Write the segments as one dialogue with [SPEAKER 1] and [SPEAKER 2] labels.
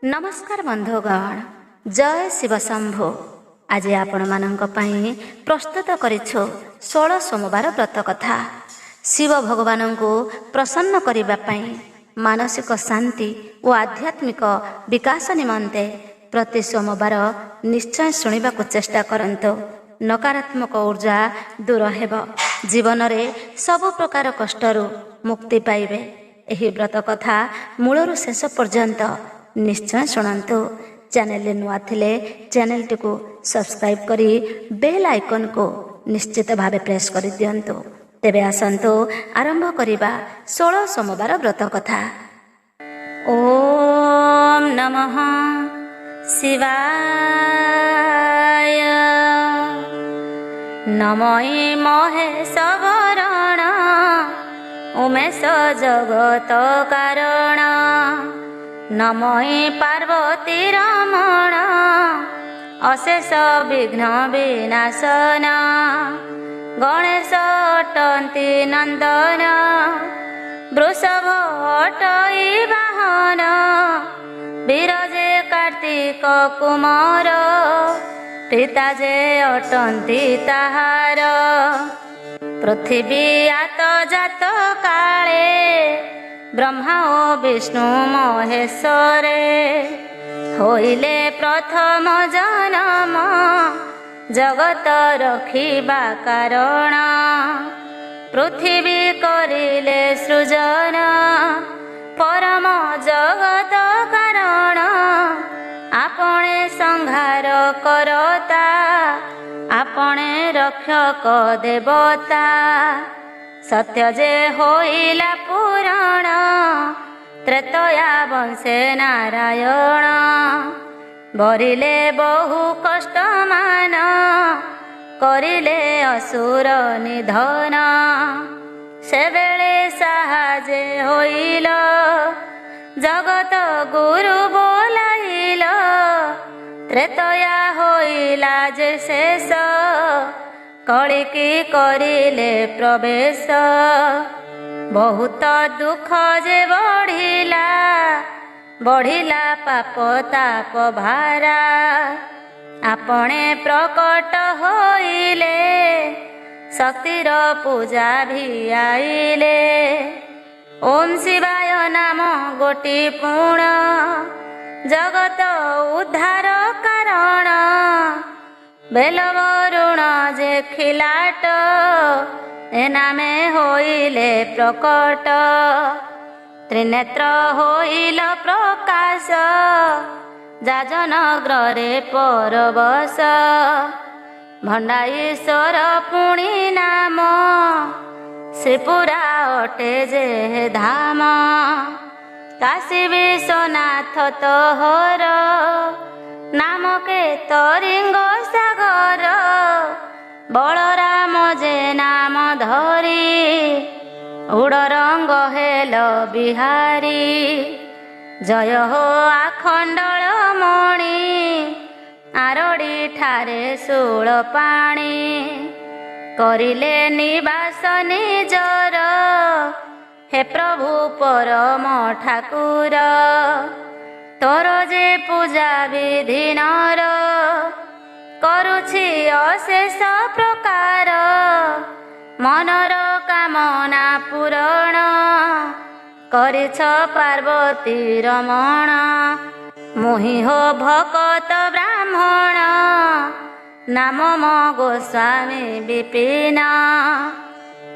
[SPEAKER 1] नमस्कार बंधुगण, जय शिव शंभु। आज आपण मानक पई प्रस्तुत करिछु 16 सोमवार व्रत कथा। शिव भगवान को प्रसन्न करिबा पई मानसिक शांति और आध्यात्मिक विकास निमंते प्रति सोमवार निश्चय सुनिबा को चेष्टा करंतो। नकारात्मक ऊर्जा दूर हेब, जीवन रे सब प्रकार कष्टरू मुक्ति पाइबे। एही व्रत कथा मूलरू शेष पर्यंत निश्चय शुणु। चैनल नुआ थिले चैनल टी को सब्सक्राइब करी बेल आइकन को निश्चित भावे प्रेस कर दियंतु। तेबे आसंतु आरंभ करिबा 16 सोमवार व्रत कथा। ओम नमः शिवाय। नमोई महेश वरण उमेश जगत कारण। नमोई पार्वती रमण अशेष विघ्न विनाशन। गणेश अटंती नंदन वृषभ अटई वाहन। विरजे कार्तिक कुमार पिता जे अटंती ताहार। पृथ्वी आत जात काले ब्रह्मा ओ विष्णु महेश्वरे। होइले प्रथम जन्म जगत रखिबा कारण। पृथ्वी करिले सृजन परम जगत कारण। आपणे संहार करता आपणे रक्षक देवता। सत्य जे होइला पुराण त्रेतया वंशे नारायण। बरिले बहु कष्ट मान करिले असुर निधन। से बेले साहाजे होइल जगत गुरु बोलाइल। त्रेतया होइला जे शेष कलिकी करिले प्रवेश। बहुत दुख जे बढ़िला बढ़िला पाप ताप भारा। आपणे प्रकट होइले शक्तिर पूजा भी आइले। ओम शिवाय नाम गोटी पूर्ण जगत उद्धार कारण। बेलवरुण जे खिलाट एनामे होइले प्रकट। त्रिनेत्र होइल प्रकाश जाजन ग्ररे परवश। भंडाईश्वर पुणी नाम श्रीपुरा अटे जे धाम। काशी विश्वनाथ तोहर नाम के तरिंग सागर। बलराम जे नाम धरी उड़रंग हेल बिहारी। जय हो आखंडल मणि आरड़ी ठारे शूल पाणी। करिले निवास निजर हे प्रभु परम ठाकुर। तोर जे पूजा विधि नर करुछि अशेष प्रकार। मनर कामना पूरण करिछ पार्वती रमण। मोहि हो भकत ब्राह्मण नाम मो गोस्वामी विपिन।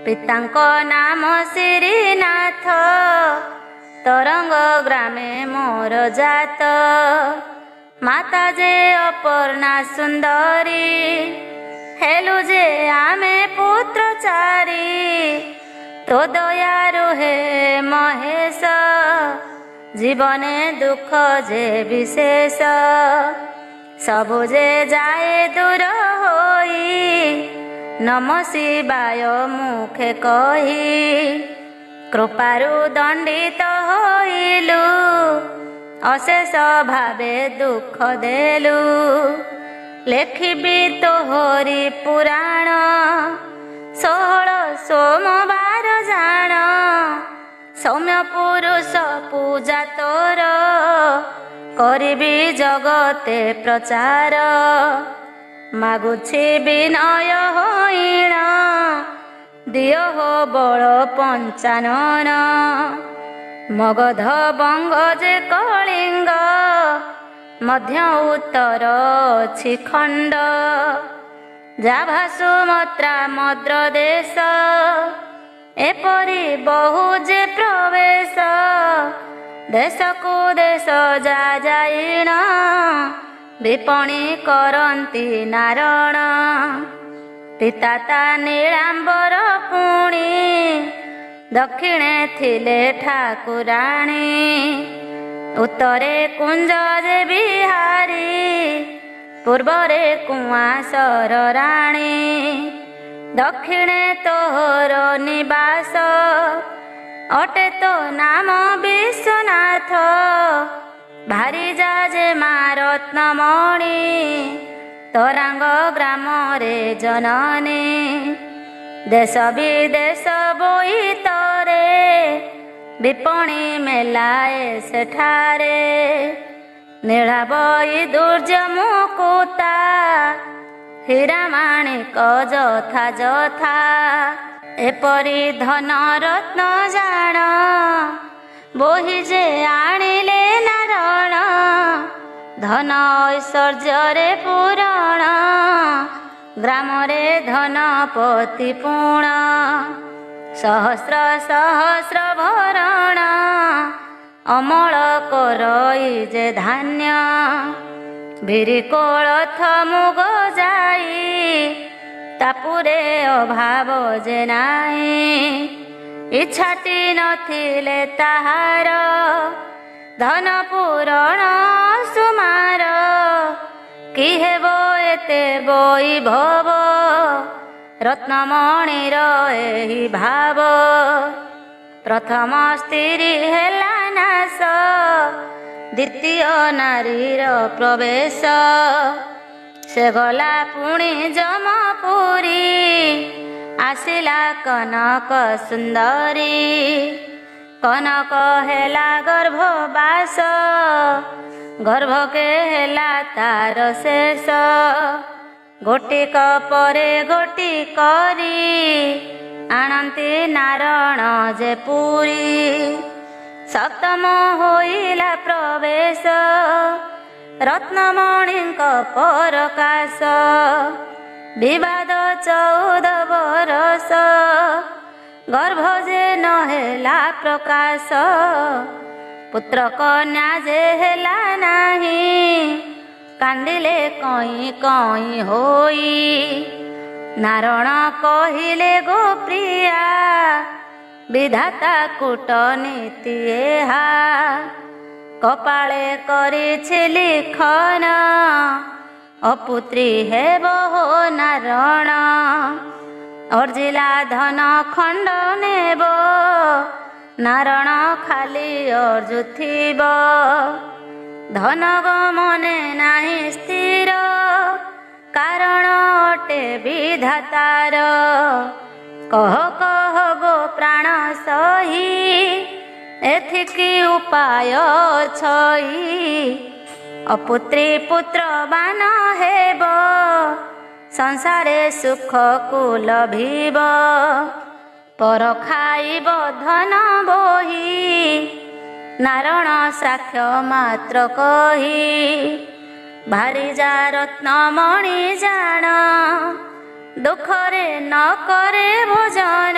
[SPEAKER 1] पितांक नाम श्रीनाथ तरंग ग्रामे मोर जात। माता जे अपर्णा सुंदरी हेलु जे आमे पुत्र चारी। तो दयारु हे महेश जीवने दुख जे विशेष। सबु जे जाए दूर होई नम शिवाय मुखे कही। कृपारु दंडित होइलु अशेष भावे दुख देलु। लेखिबी तोहरी पुराण 16 सोमवार जान। सौम्य पुरुष पूजा तोर କରିବି ଜଗତେ ପ୍ରଚାର। ମାଗୁଛି ବିନୟ ହୋଇଣ ଦିଅ ହୋ ବଳ ପଞ୍ଚାନନ। ମଗଧ ବଙ୍ଗ ଯେ କଳିଙ୍ଗ ମଧ୍ୟ ଉତ୍ତର ଅଛି ଖଣ୍ଡ। ଜାଭା ସୁମତ୍ରା ମଦ୍ର ଦେଶ ଏପରି ବହୁ ଯେ ପ୍ରବେଶ। ଦେଶକୁ ଦେଶ ଯା ଯାଇଣ ବିପଣି କରନ୍ତି ନାରଣ। ପିତାତା ନୀଳାମ୍ବର ପୁଣି ଦକ୍ଷିଣେ ଥିଲେ ଠାକୁରାଣୀ। ଉତ୍ତରେ କୁଞ୍ଜ ଯେ ବିହାରୀ ପୂର୍ବରେ କୁଆଁସର ରାଣୀ। ଦକ୍ଷିଣେ ତୋର ନିବାସ ଅଟେ ତୋ ନାମ ବିଶ୍ୱନାଥ। ଭାରି ଯା ଯେ ମା ରତ୍ନମଣି ତୋରାଙ୍ଗ ଗ୍ରାମରେ ଜନନୀ। ଦେଶ ବିଦେଶ ବୋଇତରେ ବିପଣି ମେଲାଏ ସେଠାରେ। ନୀଳାବଇ ଦୁର୍ଯ୍ୟ ମୁକୁତା ହୀରା ମାଣିକ ଯଥା ଯଥା। ଏପରି ଧନ ରତ୍ନ ଜାଣ ବୋହି ଯେ ଆଣିଲେ ନାରଣ। ଧନ ଐଶ୍ୱର୍ଯ୍ୟରେ ପୂରଣ ଗ୍ରାମରେ ଧନପତି ପୁଣ। ସହସ୍ର ସହସ୍ର ଭରଣ ଅମଳ କରଇ ଯେ ଧାନ୍ୟ। ବିରି କୋଳଥ ମୁଗ ଯାଇ ତାପୁରେ ଅଭାବ ଯେ ନାହିଁ। ଇଚ୍ଛାଟି ନଥିଲେ ତାହାର ଧନ ପୂରଣ ସୁମାର। କି ହେବ ଏତେ ବୈଭବ ରତ୍ନମଣିର ଏହି ଭାବ। ପ୍ରଥମ ସ୍ତ୍ରୀ ହେଲା ନାଶ ଦ୍ୱିତୀୟ ନାରୀର ପ୍ରବେଶ। ସେ ଗଲା ପୁଣି ଯମପୁରୀ ଆସିଲା କନକ ସୁନ୍ଦରୀ। କନକ ହେଲା ଗର୍ଭବାସ ଗର୍ଭକେ ହେଲା ତାର ଶେଷ। ଗୋଟିକ ପରେ ଗୋଟି କରି ଆଣନ୍ତି ନାରଣ ଯେ ପୁରୀ। ସପ୍ତମ ହୋଇଲା ପ୍ରବେଶ ରତ୍ନମଣିଙ୍କ ପରକାଶ। ବିବାଦ 14 ବରଷ ଗର୍ଭ ଯେ ନ ହେଲା ପ୍ରକାଶ। ପୁତ୍ର କନ୍ୟା ଯେ ହେଲା ନାହିଁ କାନ୍ଦିଲେ କଇଁ କଇଁ ହୋଇ। ନାରଣ କହିଲେ ଗୋପ୍ରିୟା ବିଧାତା କୂଟନୀତି ଏହା। କପାଳେ କରିଛି ଲିଖନ ଅପୁତ୍ରୀ ହେବ ହୋ ନାରଣ। ଅର୍ଜିଲା ଧନ ଖଣ୍ଡ ନେବ ନାରଣ ଖାଲି ଅର୍ଜୁଥିବ। ଧନ ଗମନେ ନାହିଁ ସ୍ଥିର କାରଣ ଅଟେ ବିଧାତାର। କହ କହ ଗୋ ପ୍ରାଣ ସହି ଏଥିକି ଉପାୟ ଛଇ। ଅପୁତ୍ରୀ ପୁତ୍ରବାନ ହେବ ସଂସାରେ ସୁଖକୁ ଲଭିବ। ପର ଖାଇବ ଧନ ବୋହି ନାରଣ ସାକ୍ଷ୍ୟ ମାତ୍ର କହି। ଭାରି ଯା ରତ୍ନମଣି ଜାଣ ଦୁଃଖରେ ନ କରେ ଭୋଜନ।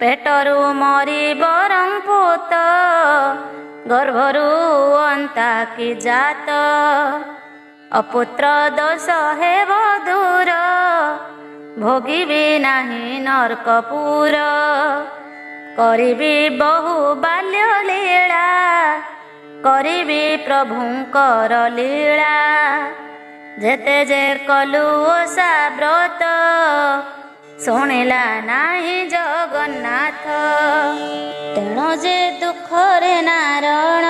[SPEAKER 1] ପେଟରୁ ମରି ବରଂ ପୁତ ଗର୍ଭରୁ ଅନ୍ତା କି ଜାତ। ଅପୁତ୍ର ଦୋଷ ହେବ ଦୂର ଭୋଗିବି ନାହିଁ ନର୍କପୁର। କରିବି ବହୁ ବାଲ୍ୟ ଲୀଳା କରିବି ପ୍ରଭୁଙ୍କର ଲୀଳା। ଯେତେ ଯେ କଲୁ ଓଷା ବ୍ରତ ଶୁଣିଲା ନାହିଁ ଜଗନ୍ନାଥ। ତେଣୁ ଯେ ଦୁଃଖରେ ନାରଣ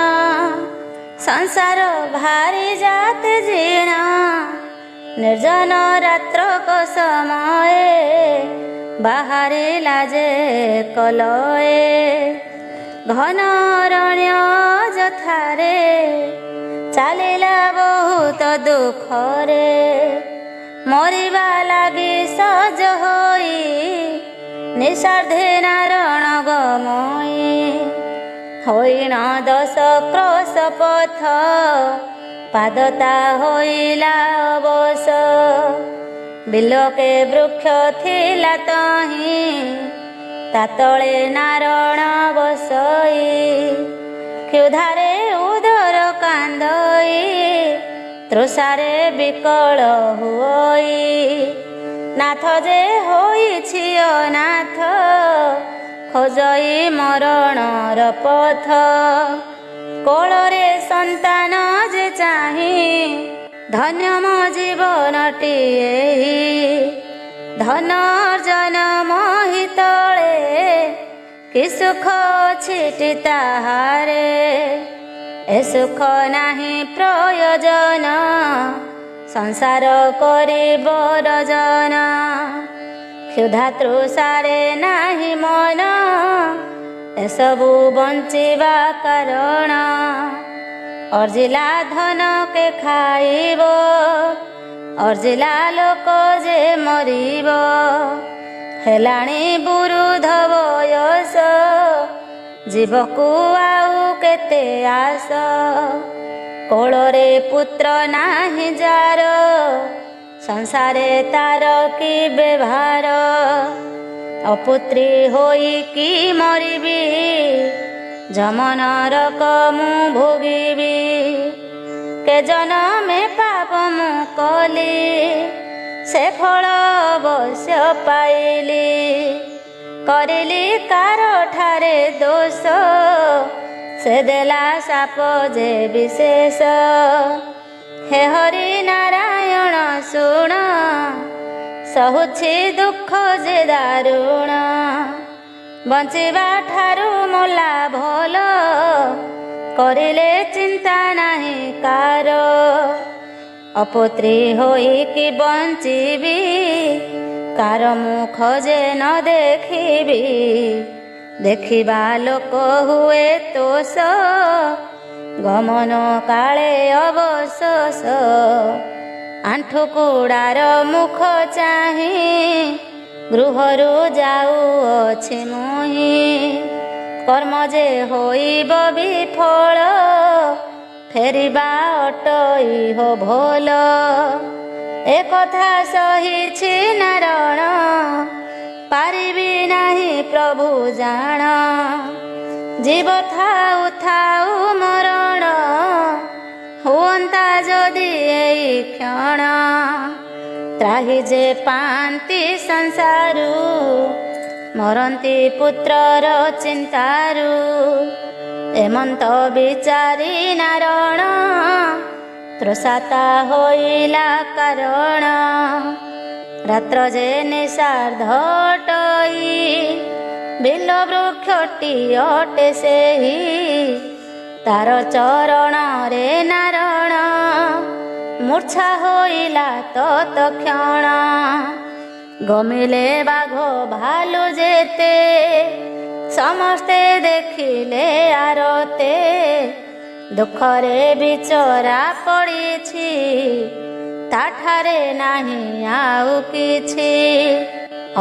[SPEAKER 1] ସଂସାର ଭାରି ଜାତେ ଜିଣ। ନିର୍ଜନ ରାତ୍ରକ ସମୟେ ବାହାରିଲା ଯେ କଲଏ। ଘନ ଅରଣ୍ୟ ଯଥାରେ ଚାଲିଲା ବହୁତ ଦୁଃଖରେ, ମରିବା ଲାଗି ସଜ ହୋଇ, ନିଃସ୍ୱାର୍ଥୀ ନାରଣ ଗମଇ। ହୋଇଣ 10 କ୍ରୋଶ ପଥ, ପାଦତା ହୋଇଲା ଅବଶ। ବିଲୋକେ ବୃକ୍ଷ ଥିଲା ତହିଁ, ତା ତଳେ ନାରଣ ବସଇ। କ୍ଷୁଧାରେ ଉଦର କାନ୍ଦଇ, ତୃଷାରେ ବିକଳ ହୁଅଇ। ନାଥ ଯେ ହୋଇଛି ଅନାଥ, ଖୋଜଇ ମରଣର ପଥ। କୋଳରେ ସନ୍ତାନ ଯେ ଚାହିଁ, ଧନ୍ୟ ମୋ ଜୀବନଟିଏ। ଧନ ଅର୍ଜନ ମୋହି ତଳେ, କି ସୁଖ ଛିଟି ତାହାରେ। ଏ ସୁଖ ନାହିଁ ପ୍ରୟୋଜନ, ସଂସାର କରିବ ରଜନ। କ୍ଷୁଧା ତୃଷାରେ ନାହିଁ ମନ, ଏସବୁ ବଞ୍ଚିବା କାରଣ। ଅର୍ଜିଲା ଧନ କେ ଖାଇବ, ଅର୍ଜିଲା ଲୋକ ଯେ ମରିବ। ହେଲାଣି ବୃଦ୍ଧ ବୟସ, ଜୀବକୁ ଆଉ କେତେ ଆସ। କୋଳରେ ପୁତ୍ର ନାହିଁ ଯାର, ସଂସାରେ ତାର କି ବ୍ୟବହାର। ଅପୁତ୍ରୀ ହୋଇକି ମରିବି, ଯମ ନରକ ମୁଁ ଭୋଗିବି। କେ ଜନମେ ପାପ ମୁଁ କଲି, ସେ ଫଳ ଅବଶ୍ୟ ପାଇଲି। କରିଲି କାର ଠାରେ ଦୋଷ, ସେ ଦେଲା ସାପ ଯେ ବିଶେଷ। ହେ ହରି ନାରାୟଣ ଶୁଣ, ସହୁଛି ଦୁଃଖ ଯେ ଦାରୁଣ। ବଞ୍ଚିବା ଠାରୁ ମଲା ଭଲ, କରିଲେ ଚିନ୍ତା ନାହିଁ କାର। ଅପୁତ୍ରୀ ହୋଇକି ବଞ୍ଚିବି, କାର ମୁଖ ଯେ ନ ଦେଖିବି। ଦେଖିବା ଲୋକ ହୁଏ ତୋଷ, ଗମନ କାଳେ ଅବଶୋଷ। ଆଣ୍ଠୁକୁଡ଼ାର ମୁଖ ଚାହିଁ, ଗୃହରୁ ଯାଉଅଛି ମୁହିଁ। କର୍ମ ଯେ ହୋଇବ ବିଫଳ, ଫେରିବା ଅଟଇହ ଭଲ। ଏ କଥା ସହିଛି ନାରଣ, ପାରିବି ନାହିଁ ପ୍ରଭୁ ଜାଣ। ଜୀବ ଥାଉ ଥାଉ ମରଣ, ହୁଅନ୍ତା ଯଦି ଏଇ କ୍ଷଣ। ତ୍ରାହି ଯେ ପାଆନ୍ତି ସଂସାରୁ, ମରନ୍ତି ପୁତ୍ରର ଚିନ୍ତାରୁ। ଏମନ୍ତ ବିଚାରି ନାରଣ, ତୃଷାତା ହୋଇଲା କାରଣ। ରାତ୍ର ଯେ ନିଶାର୍ଦ୍ଧ ଅଟଇ, ବିଲ ବୃକ୍ଷଟି ଅଟେ ସେହି। ତାର ଚରଣରେ ନାରଣ, ମୂର୍ଚ୍ଛା ହୋଇଲା ତତକ୍ଷଣ। ଗମିଲେ ବାଘ ଭାଲୁ ଯେତେ, ସମସ୍ତେ ଦେଖିଲେ ଆରତେ। ଦୁଃଖରେ ବିଚରା ପଡ଼ିଛି, ତାଠାରେ ନାହିଁ ଆଉ କିଛି।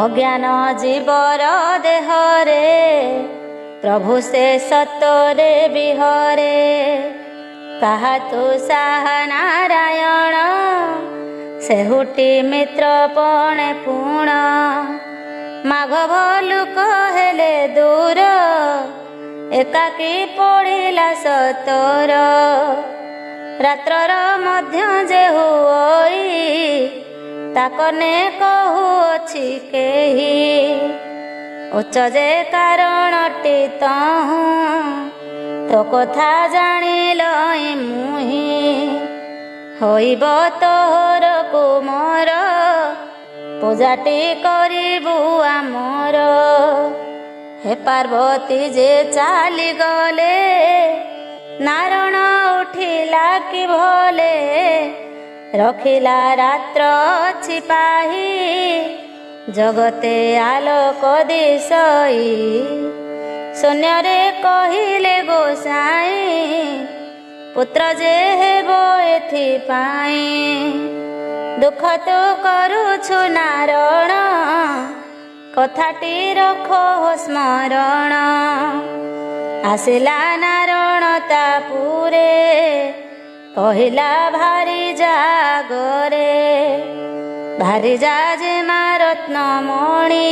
[SPEAKER 1] ଅଜ୍ଞାନ ଜୀବର ଦେହରେ, ପ୍ରଭୁ ସେ ସତରେ ବିହରେ। କାହା ତୁ ସାହା ନାରାୟଣ, ସେହୁଟି ମିତ୍ର ପଣେ ପୁଣ। ମାଘ ଭଲୁକ ହେଲେ ଦୂର, ଏକାକୀ ପଡ଼ିଲା ସତର। ରାତ୍ରର ମଧ୍ୟ ଯେ ହୁଅଇ, ତାକନେ କହୁଅଛି କେହି। ଉଚ୍ଚ ଯେ କାରଣଟି ତହୁଁ, ତୋ କଥା ଜାଣିଲଇ ମୁହିଁ। ହୋଇବ ତୋହର କୁମର, ପୂଜାଟି କରିବୁ ଆମର। ହେ ପାର୍ବତୀ ଯେ ଚାଲିଗଲେ, ନାରଣ ଉଠିଲା କି ଭଲେ। ରଖିଲା ରାତ୍ର ଅଛି ପାହି, ଜଗତେ ଆଲୋକ ଦିଶଇ। ଶୂନ୍ୟରେ କହିଲେ ଗୋସାଇଁ, ପୁତ୍ର ଯେ ହେବ ଏଥିପାଇଁ ଦୁଃଖ ତୁ କରୁଛୁ ନାରଣ କଥାଟି ରଖ ସ୍ମରଣ। ଆସିଲା ନାରଣ ତାପୁରେ କହିଲା ଭାରି ଜାଗରେ ଭାରି ଯା ଯେ ମା ରତ୍ନମଣି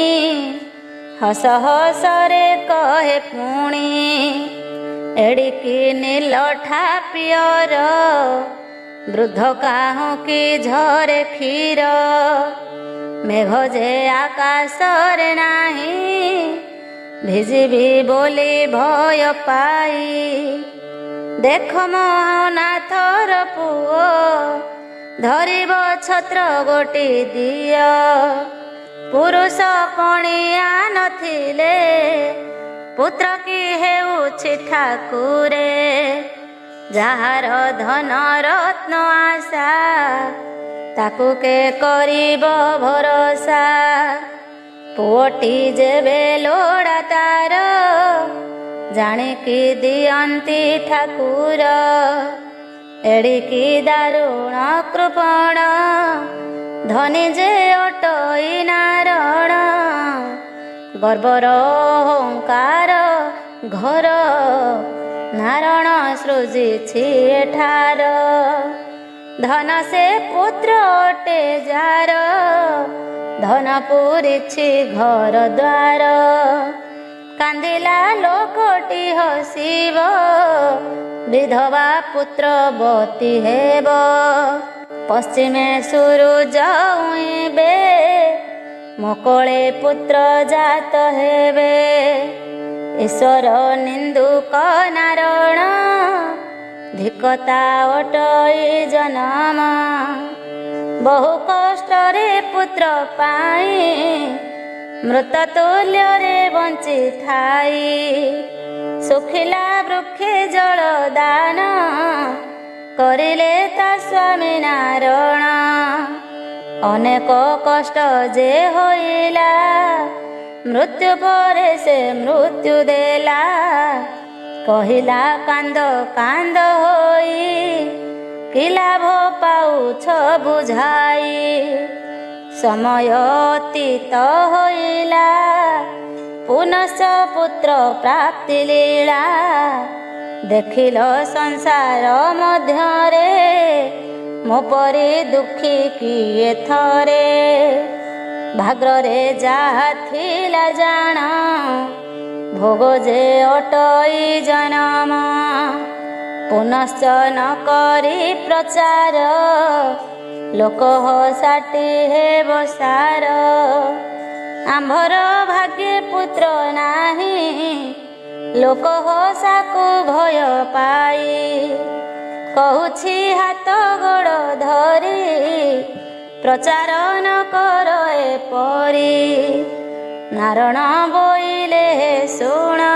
[SPEAKER 1] ହସ ହସରେ କହେ ପୁଣି ଏଡ଼ିକି ନୀଲଠା ପିଅର ବୃଦ୍ଧ କାହୁଁକି ଝରେ କ୍ଷୀର ମେଘ ଯେ ଆକାଶରେ ନାହିଁ ଭିଜିବି ବୋଲି ଭୟ ପାଇ ଦେଖ ମହାନାଥର ପୁଅ ଧରିବ ଛତ୍ର ଗୋଟି ଦିଅ ପୁରୁଷ ପଣିଆ ନଥିଲେ ପୁତ୍ର କି ହେଉଛି ଠାକୁରେ ଯାହାର ଧନ ରତ୍ନ ଆଶା ତାକୁ କେ କରିବ ଭରସା ପୁଅଟି ଯେବେ ଲୋଡ଼ା ତାର ଜାଣିକି ଦିଅନ୍ତି ଠାକୁର ଏଡ଼ିକି ଦାରୁଣ କୃପଣ ଧନୀ ଯେ ଅଟଇ ନାରଣ ଗର୍ବର ଅହଙ୍କାର ଘର ନାରଣ ସୃଜିଛି ଏଠାର ଧନ ସେ ପୁତ୍ର ଅଟେ ଯାର ଧନ ପୂରିଛି ଘର ଦ୍ୱାର କାନ୍ଦିଲା ଲୋକଟି ହସିବ ବିଧବା ପୁତ୍ରବତୀ ହେବ ପଶ୍ଚିମେ ସୂରୁଜ ଉଇଁବେ ମୋକଳେ ପୁତ୍ର ଜାତ ହେବେ ଈଶ୍ୱର ନିନ୍ଦୁକ ନାରଣ ଧିକତା ଅଟଇ ଜନମ ବହୁ କଷ୍ଟରେ ପୁତ୍ର ପାଇଁ ମୃତ ତୁଲ୍ୟରେ ବଞ୍ଚିଥାଇ ଶୁଖିଲା ବୃକ୍ଷେ ଜଳ ଦାନ କରିଲେ ତା ସ୍ୱାମୀ ନାରଣ ଅନେକ କଷ୍ଟ ଯେ ହୋଇଲା ମୃତ୍ୟୁ ପରେ ସେ ମୃତ୍ୟୁ ଦେଲା କହିଲା କାନ୍ଦ କାନ୍ଦ ହୋଇ କି ଲାଭ ପାଉଛ ବୁଝାଇ ସମୟ ଅତୀତ ହୋଇଲା ପୁନଶ୍ଚ ପୁତ୍ର ପ୍ରାପ୍ତି ଲୀଳା ଦେଖିଲ ସଂସାର ମଧ୍ୟରେ ମୋ ପରି ଦୁଃଖୀ କିଏ ଥରେ ଭାଗ୍ୟରେ ଯାହା ଥିଲା ଜାଣ ଭୋଗ ଯେ ଅଟଇ ଜନମ ପୁନଶ୍ଚ ନ କରି ପ୍ରଚାର ଲୋକ ହସାଟି ହେବ ସାର ଆମ୍ଭର ଭାଗ୍ୟେ ପୁତ୍ର ନାହିଁ ଲୋକ ହସାକୁ ଭୟ ପାଇ କହୁଛି ହାତ ଗୋଡ଼ ଧରି ପ୍ରଚାର ନ କର ଏପରି ନାରଣ ବୋଇଲେ ଶୁଣ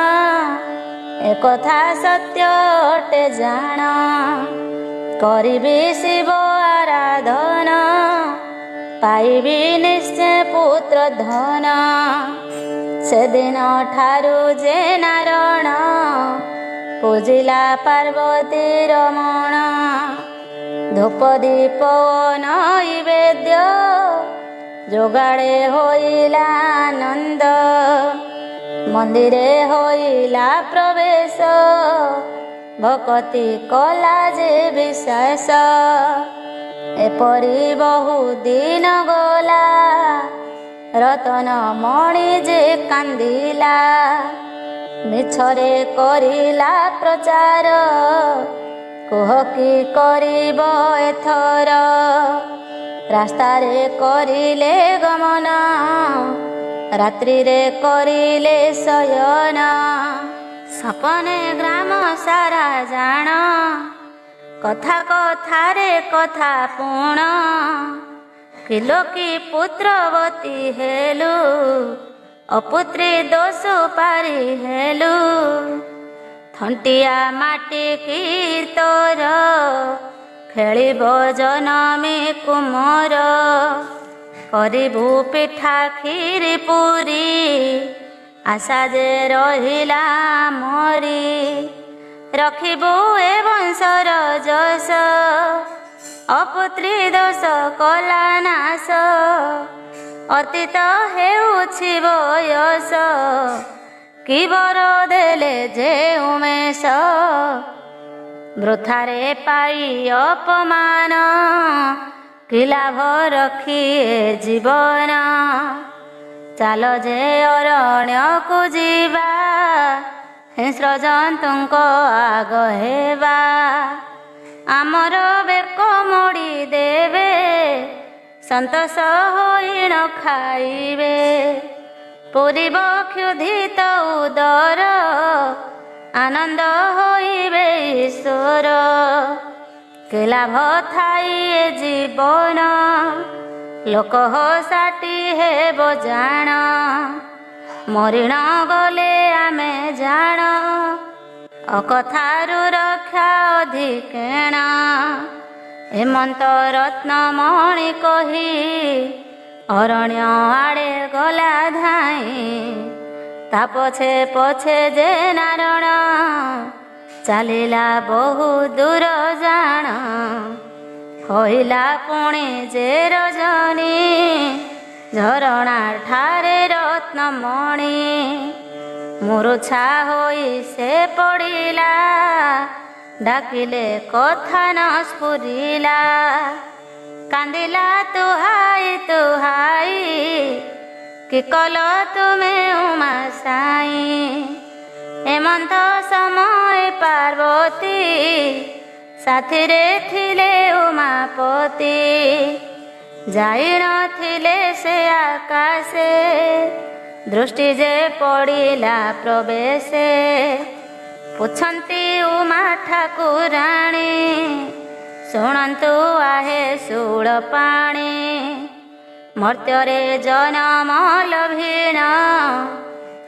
[SPEAKER 1] ଏକଥା ସତ୍ୟ ଅଟେ ଜାଣ କରିବି ଶିବ ଆରାଧନ ପାଇବି ନିଶ୍ଚୟ ପୁତ୍ର ଧନ ସେଦିନ ଠାରୁ ଯେ ନାରଣ ପୂଜିଲା ପାର୍ବତୀ ରମଣ ଧୂପ ଦୀପ ନୈବେଦ୍ୟ ଯୋଗାଡ଼େ ହୋଇଲା ଆନନ୍ଦ ମନ୍ଦିରେ ହୋଇଲା ପ୍ରବେଶ ଭକତି କଲା ଯେ ବିଶେଷ ଏପରି ବହୁ ଦିନ ଗଲା ରତନ ମଣି ଯେ କାନ୍ଦିଲା ମିଛରେ କରିଲା ପ୍ରଚାର କୁହ କି କରିବ ଏଥର ରାସ୍ତାରେ କରିଲେ ଗମନ ରାତ୍ରିରେ କରିଲେ ଶୟନ ସପନେ ଗ୍ରାମ ସାରା ଜାଣ କଥା କଥାରେ କଥା ପୁଣ କିଲୋ କି ପୁତ୍ରବତୀ ହେଲୁ ଅପୁତ୍ରୀ ଦୋଷ ପାରି ହେଲୁ ଥଣ୍ଟିଆ ମାଟି କି ତୋର ଖେଳିବ ଜନମୀ କୁମର କରିବୁ ପିଠା କ୍ଷୀରି ପୁରୀ ଆଶା ଯେ ରହିଲା ମରି ରଖିବୁ ଏ ବଂଶର ଯଶ, ଅପୁତ୍ରୀ ଦୋଷ କଲା ନାଶ। ଅତୀତ ହେଉଛି ବୟସ, କି ବର ଦେଲେ ଯେ ଉମେଶ। ବୃଥାରେ ପାଇ ଅପମାନ, କି ଲାଭ ରଖି ଏ ଜୀବନ। ଚାଲ ଯେ ଅରଣ୍ୟକୁ ଯିବା, ହିଂସ୍ର ଜନ୍ତୁଙ୍କ ଆଗ ହେବା। ଆମର ବେକ ମୋଡ଼ି ଦେବେ, ସନ୍ତୋଷ ହୋଇ ନ ଖାଇବେ। ପୂରିବ କ୍ଷୁଧିତ ଉଦର, ଆନନ୍ଦ ହୋଇବେ ଈଶ୍ୱର। କି ଲାଭ ଥାଇ ଏ ଜୀବନ, ଲୋକ ହସାଟି ହେବ ଜାଣ। ମରିଣ ଗଲେ ଆମେ ଜାଣ, ଅକଥାରୁ ରକ୍ଷା ଅଧିକେଣ। ହେମନ୍ତ ରତ୍ନମଣି କହି, ଅରଣ୍ୟ ଆଡ଼େ ଗଲା ଧାଇଁ। ତା ପଛେ ପଛେ ଯେ ନାରଣ, ଚାଲିଲା ବହୁ ଦୂର ଜାଣ। କହିଲା ପୁଣି ଯେ ରଜନୀ, ଝରଣା ଠାରେ ରତ୍ନମଣି। ମୂର୍ଚ୍ଛା ହୋଇ ସେ ପଡ଼ିଲା, ଡାକିଲେ କଥା ନ ସ୍ଫୁରିଲା। କାନ୍ଦିଲା ତୁହାଇ ତୁହାଇ, କି କଲ ତୁମେ ଉମା ସାଇ। ହେମନ୍ତ ସମୟ ପାର୍ବତୀ, ସାଥିରେ ଥିଲେ ଉମାପତି। ଯାଇ ନଥିଲେ ସେ ଆକାଶେ, ଦୃଷ୍ଟି ଯେ ପଡ଼ିଲା ପ୍ରବେଶେ। ପୁଛନ୍ତି ଉମା ଠାକୁରାଣୀ, ଶୁଣନ୍ତୁ ଆହେ ଶୂଳପାଣି। ମର୍ତ୍ତ୍ୟରେ ଜନମ ଲଭିଣ,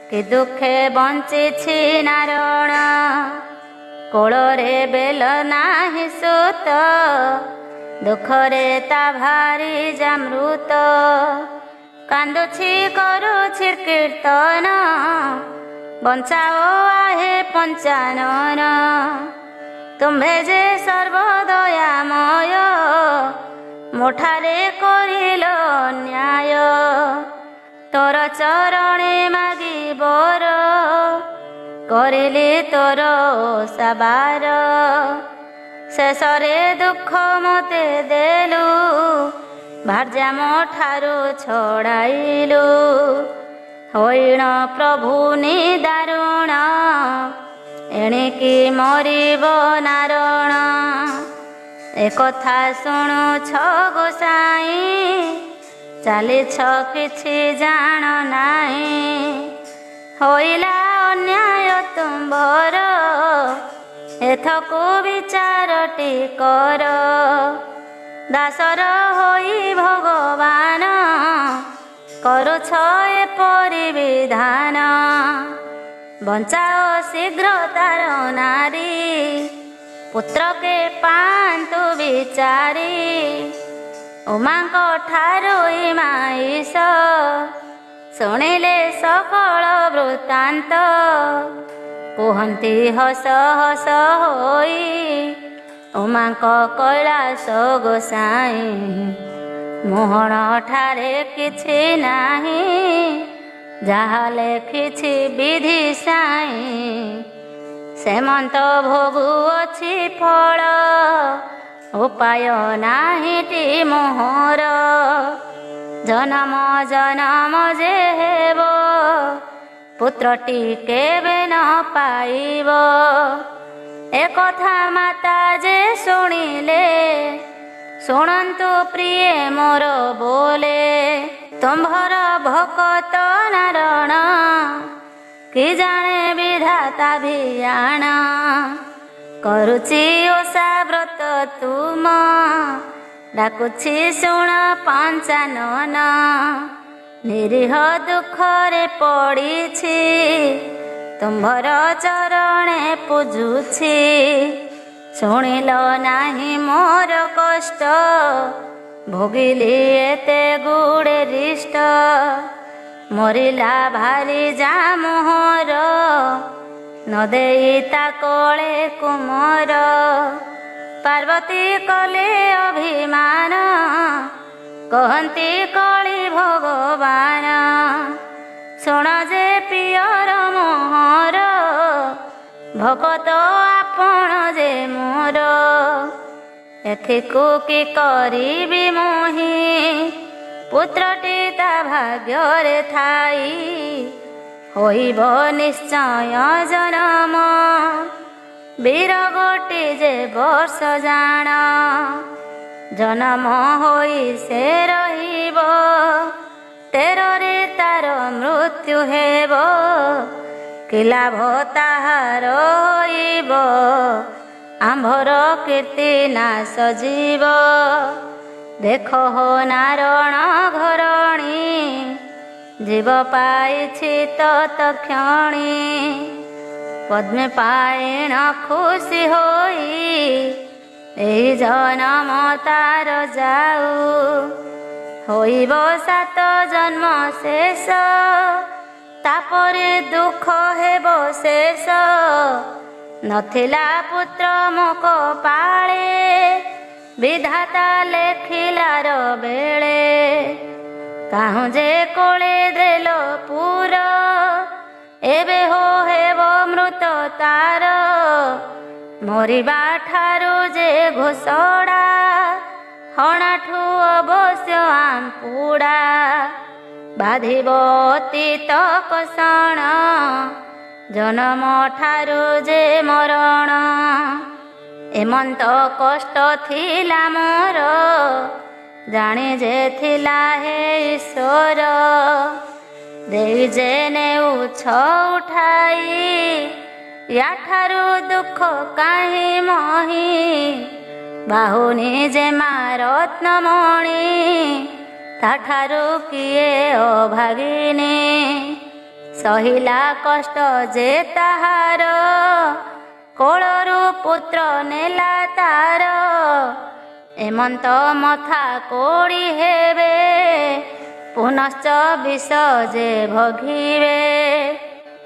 [SPEAKER 1] କି ଦୁଃଖେ ବଞ୍ଚିଛି ନାରଣ। କୋଳରେ ବେଲ ନାହିଁ ସୁତ, ଦୁଃଖରେ ତା ଭାରି ଜାମୃତ। କାନ୍ଦୁଛି କରୁଛି କୀର୍ତ୍ତନ, ବଞ୍ଚାଅ ଆହେ ପଞ୍ଚାନନ। ତୁମ୍ଭେ ଯେ ସର୍ବଦୟାମୟ, ମୋଠାରେ କରିଲ ନ୍ୟାୟ। ତୋର ଚରଣେ ମାଗି ବର, କରିଲି ତୋର ଓଷାବାର। ଶେଷରେ ଦୁଃଖ ମୋତେ ଦେଲୁ, ଭାର୍ଯ୍ୟା ମୋ ଠାରୁ ଛଡ଼ାଇଲୁ। ହଇଣ ପ୍ରଭୁ ନିଦାରୁଣ, ଏଣିକି ମରିବ ନାରଣ। ଏକଥା ଶୁଣୁଛ ଗୋସାଇଁ, ଚାଲିଛ କିଛି ଜାଣ ନାହିଁ। ହୋଇଲା ଅନ୍ୟାୟ ତୁମ୍ଭର, ଏଥକୁ ବିଚାରଟି କର। ଦାସର ହୋଇ ଭଗବାନ, କରୁଛ ଏପରି ବିଧାନ। ବଞ୍ଚାଅ ଶୀଘ୍ର ତାର ନାରୀ, ପୁତ୍ରକେ ପାଆନ୍ତୁ ବିଚାରି। ଉମାଙ୍କ ଠାରୁ ମାଇଷ, ଶୁଣିଲେ ସକଳ ବୃତ୍ତାନ୍ତ। କୁହନ୍ତି ହସ ହସ ହୋଇ, ଉମାଙ୍କ କୈଳାସ ଗୋସାଇଁ। ମୋହନ ଠାରେ କିଛି ନାହିଁ, ଯାହା ଲେଖିଛି ବିଧି ସାଇଁ। ସେମନ୍ତ ଭୋଗୁଅଛି ଫଳ, ଉପାୟ ନାହିଁଟି ମୋହର। ଜନମ ଜନମ ଯେ ହେବ, ପୁତ୍ରଟି କେବେ ନ ପାଇବ। ଏକଥା ମାତା ଯେ ଶୁଣିଲେ, ଶୁଣନ୍ତୁ ପ୍ରିୟ ମୋର ବୋଲେ। ତୁମ୍ଭର ଭକତ ନାରଣ, କି ଜାଣେ ବିଧାତା ଭିଆଣ। କରୁଛି ଓଷା ବ୍ରତ ତୁମ, ଡାକୁଛି ଶୁଣ ପଞ୍ଚାନନ। ନିରୀହ ଦୁଃଖରେ ପଡ଼ିଛି, ତୁମ୍ଭର ଚରଣେ ପୂଜୁଛି। ଶୁଣିଲ ନାହିଁ ମୋର କଷ୍ଟ, ଭୋଗିଲି ଏତେ ଗୁଡ଼େ ରିଷ୍ଟ। ମରିଲା ଭାରି ଯା ମୋହର, ନ ଦେଇ ତା କୋଳେ କୁମର ପାର୍ବତୀ କଲେ ଅଭିମାନ କହନ୍ତି କଳି ଭଗବାନ ଶୁଣ ଯେ ପିଅର ମୋହର ଭକତ ଆପଣ ଯେ ମୋର ଏଥିକୁ କି କରିବି ମୁହିଁ ପୁତ୍ରଟି ତା ଭାଗ୍ୟରେ ଥାଇ ହୋଇବ ନିଶ୍ଚୟ ଜନମ ବୀର ଗୋଟି ଯେ ବର୍ଷ ଜାଣ ଜନମ ହୋଇ ସେ ରହିବ ତେରରେ ତାର ମୃତ୍ୟୁ ହେବ କି ଲାଭ ତାହାର ହୋଇବ ଆମ୍ଭର କୀର୍ତ୍ତି ନାଶ ଯିବ ଦେଖ ହୋ ନାରଣ ଘରଣୀ ଜୀବ ପାଇଛି ତତ୍କ୍ଷଣି ପଦ୍ମେ ପାଇଣ ଖୁସି ହୋଇ ଏହି ଜନମ ତାର ଯାଉ ହୋଇବ 7 ଜନ୍ମ ଶେଷ ତାପରେ ଦୁଃଖ ହେବ ଶେଷ ନଥିଲା ପୁତ୍ର ମୋ କପାଳେ ବିଧାତା ଲେଖିଲାର ବେଳେ କାହୁଁ ଯେ କୋଳେ ଦେଲ ପୁର ଏବେ ହୋ ହେବ ମୃତ ତାର ମରିବା ଠାରୁ ଯେ ଘୋଷଡ଼ା ହଣାଠୁ ଅବଶ୍ୟ ଆମ୍ପୁଡ଼ା ବାଧିବ ଅତୀତ କଷଣ ଜନମ ଠାରୁ ଯେ ମରଣ ଏମନ୍ତ କଷ୍ଟ ଥିଲା ମୋର ଜାଣି ଯେ ଥିଲା ହେ ଈଶ୍ୱର ଦେଇ ଯେ ନେଉଛ ଉଠାଇ ୟାଠାରୁ ଦୁଃଖ କାହିଁ ମହି ବାହୁନି ଯେ ମା ରତ୍ନମଣି ତାଠାରୁ କିଏ ଅଭାଗିନୀ ସହିଲା କଷ୍ଟ ଯେ ତାହାର କୋଳରୁ ପୁତ୍ର ନେଲା ତାର ଏମନ୍ତ ମଥା କୋଡ଼ି ହେବେ ପୁନଶ୍ଚ ବିଷ ଯେ ଭୋଗିବେ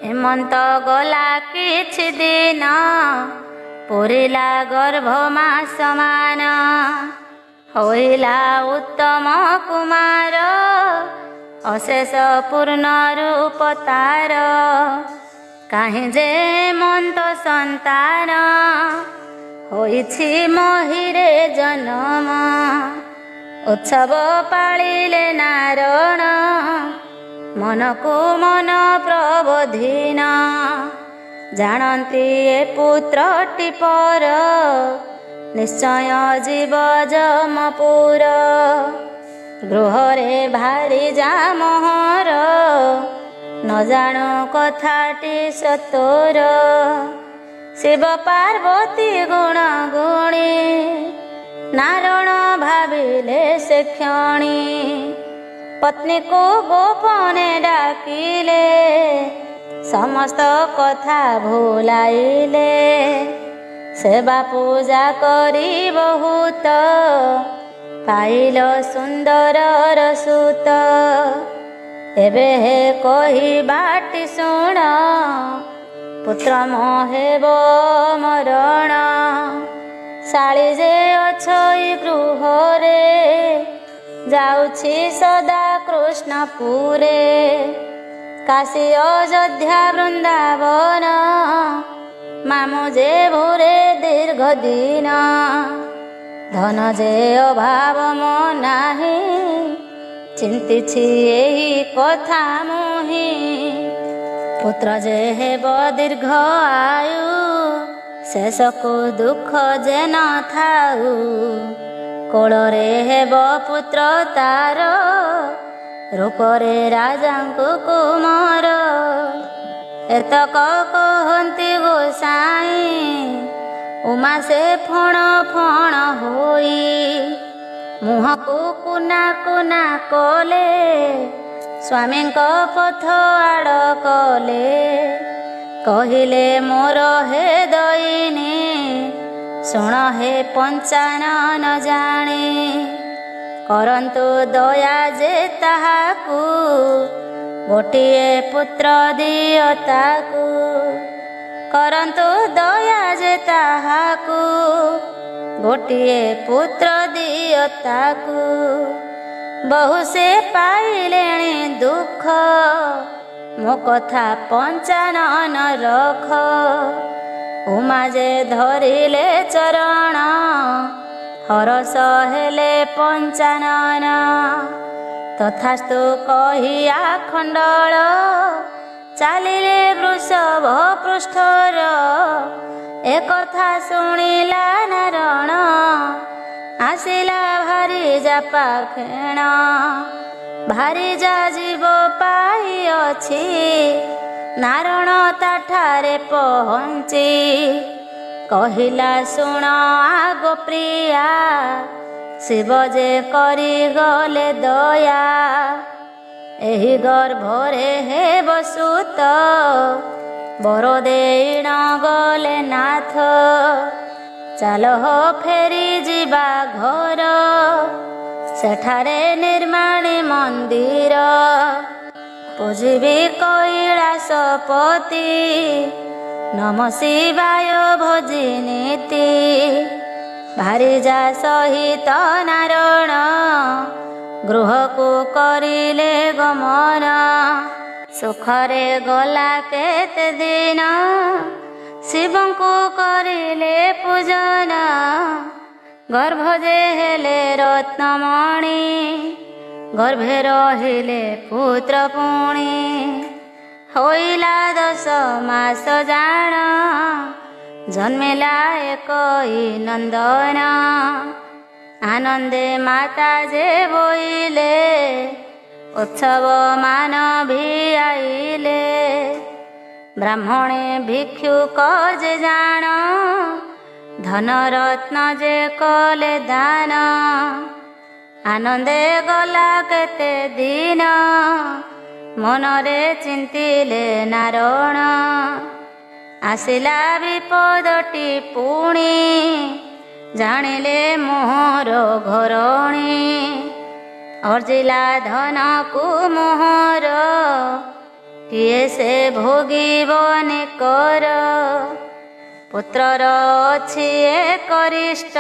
[SPEAKER 1] ଏମନ୍ତ ଗଲା କିଛି ଦିନ ପୁରିଲା ଗର୍ଭ ମାସ ମାନ ହୋଇଲା ଉତ୍ତମ କୁମାର ଅଶେଷ ପୂର୍ଣ୍ଣ ରୂପ ତାର କାହିଁ ଯେ ମନ୍ତ ସନ୍ତାନ ହୋଇଛି ମହିରେ ଜନମ ଉତ୍ସବ ପାଳିଲେ ନାରଣ ମନକୁ ମନ ପ୍ରବୋଧିନ ଜାଣନ୍ତି ଏ ପୁତ୍ରଟି ପର ନିଶ୍ଚୟ ଜୀବ ଯମପୁର ଗୃହରେ ଭାରି ଜାମହର ନ ଜାଣୁ କଥାଟି ସତୋର ଶିବ ପାର୍ବତୀ ଗୁଣ ଗୁଣୀ ନାରଣ ଭାବିଲେ ସେ କ୍ଷଣି ପତ୍ନୀକୁ ଗୋପନେ ଡାକିଲେ ସମସ୍ତ କଥା ଭୁଲାଇଲେ ସେବା ପୂଜା କରି ବହୁତ ପାଇଲ ସୁନ୍ଦରର ସୁତ ଏବେ ହେ କହିବାଟି ଶୁଣ ପୁତ୍ର ମୋ ହେବ ମରଣ ଶାଳୀ ଯେ ଅଛଇ ଗୃହରେ ଯାଉଛି ସଦା କୃଷ୍ଣପୁରେ କାଶୀ ଅଯୋଧ୍ୟା ବୃନ୍ଦାବନ ମାମୁ ଯେ ଭୋରେ ଦୀର୍ଘ ଦିନ ଧନ ଯେ ଅଭାବ ମୋ ନାହିଁ ଚିନ୍ତିଛି ଏହି କଥା ମୁହିଁ ପୁତ୍ର ଯେ ହେବ ଦୀର୍ଘ ଆୟୁ ଶେଷକୁ ଦୁଃଖ ଯେ ନ ଥାଉ କୋଳରେ ହେବ ପୁତ୍ର ତାର ରୂପରେ ରାଜାଙ୍କୁ କୁମାର ଏତକ କହନ୍ତି ଗୋସାଇଁ ଉମା ସେ ଫଣ ଫଣ ହୋଇ ମୁହଁକୁ କୁନା କୁନା କଲେ ସ୍ୱାମୀଙ୍କ ପଥ ଆଡ଼ କଲେ କହିଲେ ମୋର ହେ ଦଇନି ଶୁଣ ହେ ପଞ୍ଚାନନ ଜାଣେ କରନ୍ତୁ ଦୟା ଯେ ତାହାକୁ ଗୋଟିଏ ପୁତ୍ର ଦିଅ ତାକୁ କରନ୍ତୁ ଦୟା ଯେ ତାହାକୁ, ଗୋଟିଏ ପୁତ୍ର ଦିଅ ତାକୁ। ବହୁ ସେ ପାଇଲେଣି ଦୁଃଖ, ମୋ କଥା ପଞ୍ଚାନନ ରଖ। ଉମା ଯେ ଧରିଲେ ଚରଣ, ହରସ ହେଲେ ପଞ୍ଚାନନ। ତଥାସ୍ତୁ କହି ଆଖଣ୍ଡଳ, ଚାଲିଲେ ବୃଷଭ ପୃଷ୍ଠର। ଏକଥା ଶୁଣିଲା ନାରଣ, ଆସିଲା ଭାରି ଯା ପାଖେଣ। ଭାରି ଯା ଯିବ ପାଇଅଛି, ନାରଣ ତାଠାରେ ପହଞ୍ଚି। କହିଲା ଶୁଣ ଆଗ ପ୍ରିୟା, ଶିବ ଯେ କରିଗଲେ ଦୟା। ଏହି ଗର୍ଭରେ ହେବ ସୁତ, ବର ଦେଇଣ ଗଲେ ନାଥ। ଚାଲ ଫେରି ଯିବା ଘର, ସେଠାରେ ନିର୍ମାଣୀ ମନ୍ଦିର। ପୂଜିବି କୈଳାସପତି, ନମ ଶିବାୟ ଭଜି ନୀତି। ଭାରି ଯା ସହିତ ନାରଣ, ଗୃହକୁ କରିଲେ ଗମନ। ସୁଖରେ ଗଲା କେତେ ଦିନ, ଶିବଙ୍କୁ କରିଲେ ପୂଜନ। ଗର୍ଭ ଯେ ହେଲେ ରତ୍ନମଣି, ଗର୍ଭେ ରହିଲେ ପୁତ୍ର ପୁଣି। ହୋଇଲା 10 ମାସ ଜାଣ, ଜନ୍ମିଲା ଏକଇ ନନ୍ଦନ। ଆନନ୍ଦେ ମାତା ଯେ ବୋଇଲେ, ଉତ୍ସବ ମାନ ଭିଆଇଲେ। ବ୍ରାହ୍ମଣେ ଭିକ୍ଷୁକ ଯେ ଜାଣ, ଧନ ରତ୍ନ ଯେ କଲେ ଦାନ। ଆନନ୍ଦେ ଗଲା କେତେ ଦିନ, ମନରେ ଚିନ୍ତିଲେ ନାରଣ। ଆସିଲା ବିପଦଟି ପୁଣି, ଜାଣିଲେ ମୋହର ଘରଣୀ। ଅର୍ଜିଲା ଧନକୁ ମୋହର, କିଏ ସେ ଭୋଗିବନି କର। ପୁତ୍ରର ଅଛି କରିଷ୍ଟ,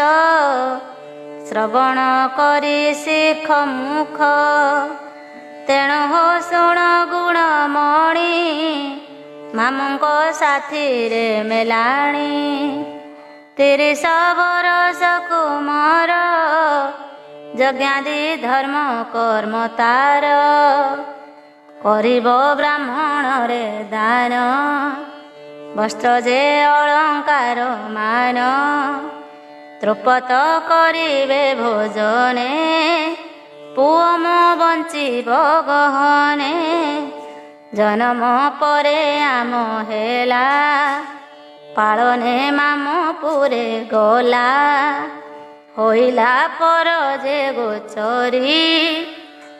[SPEAKER 1] ଶ୍ରବଣ କରି ଶିଖ ମୁଖ। ତେଣୁ ହୋ ଶୁଣ ଗୁଣମଣି, ମାମୁଙ୍କ ସାଥିରେ ମେଲାଣି। 30 ବରଷ କୁମର, ଯଜ୍ଞାଦି ଧର୍ମ କର୍ମ ତାର। କରିବ ବ୍ରାହ୍ମଣରେ ଦାନ, ବସ୍ତ୍ର ଯେ ଅଳଙ୍କାର ମାନ। ତୃପତ କରିବେ ଭୋଜନେ, ପୁଅ ମୋ ବଞ୍ଚିବ ଗହନେ। ଜନମ ପରେ ଆମ ହେଲା, ପାଳନେ ମାମୁଁ ପୁରେ ଗଲା। ହୋଇଲା ପର ଯେ ଗୋଚରୀ,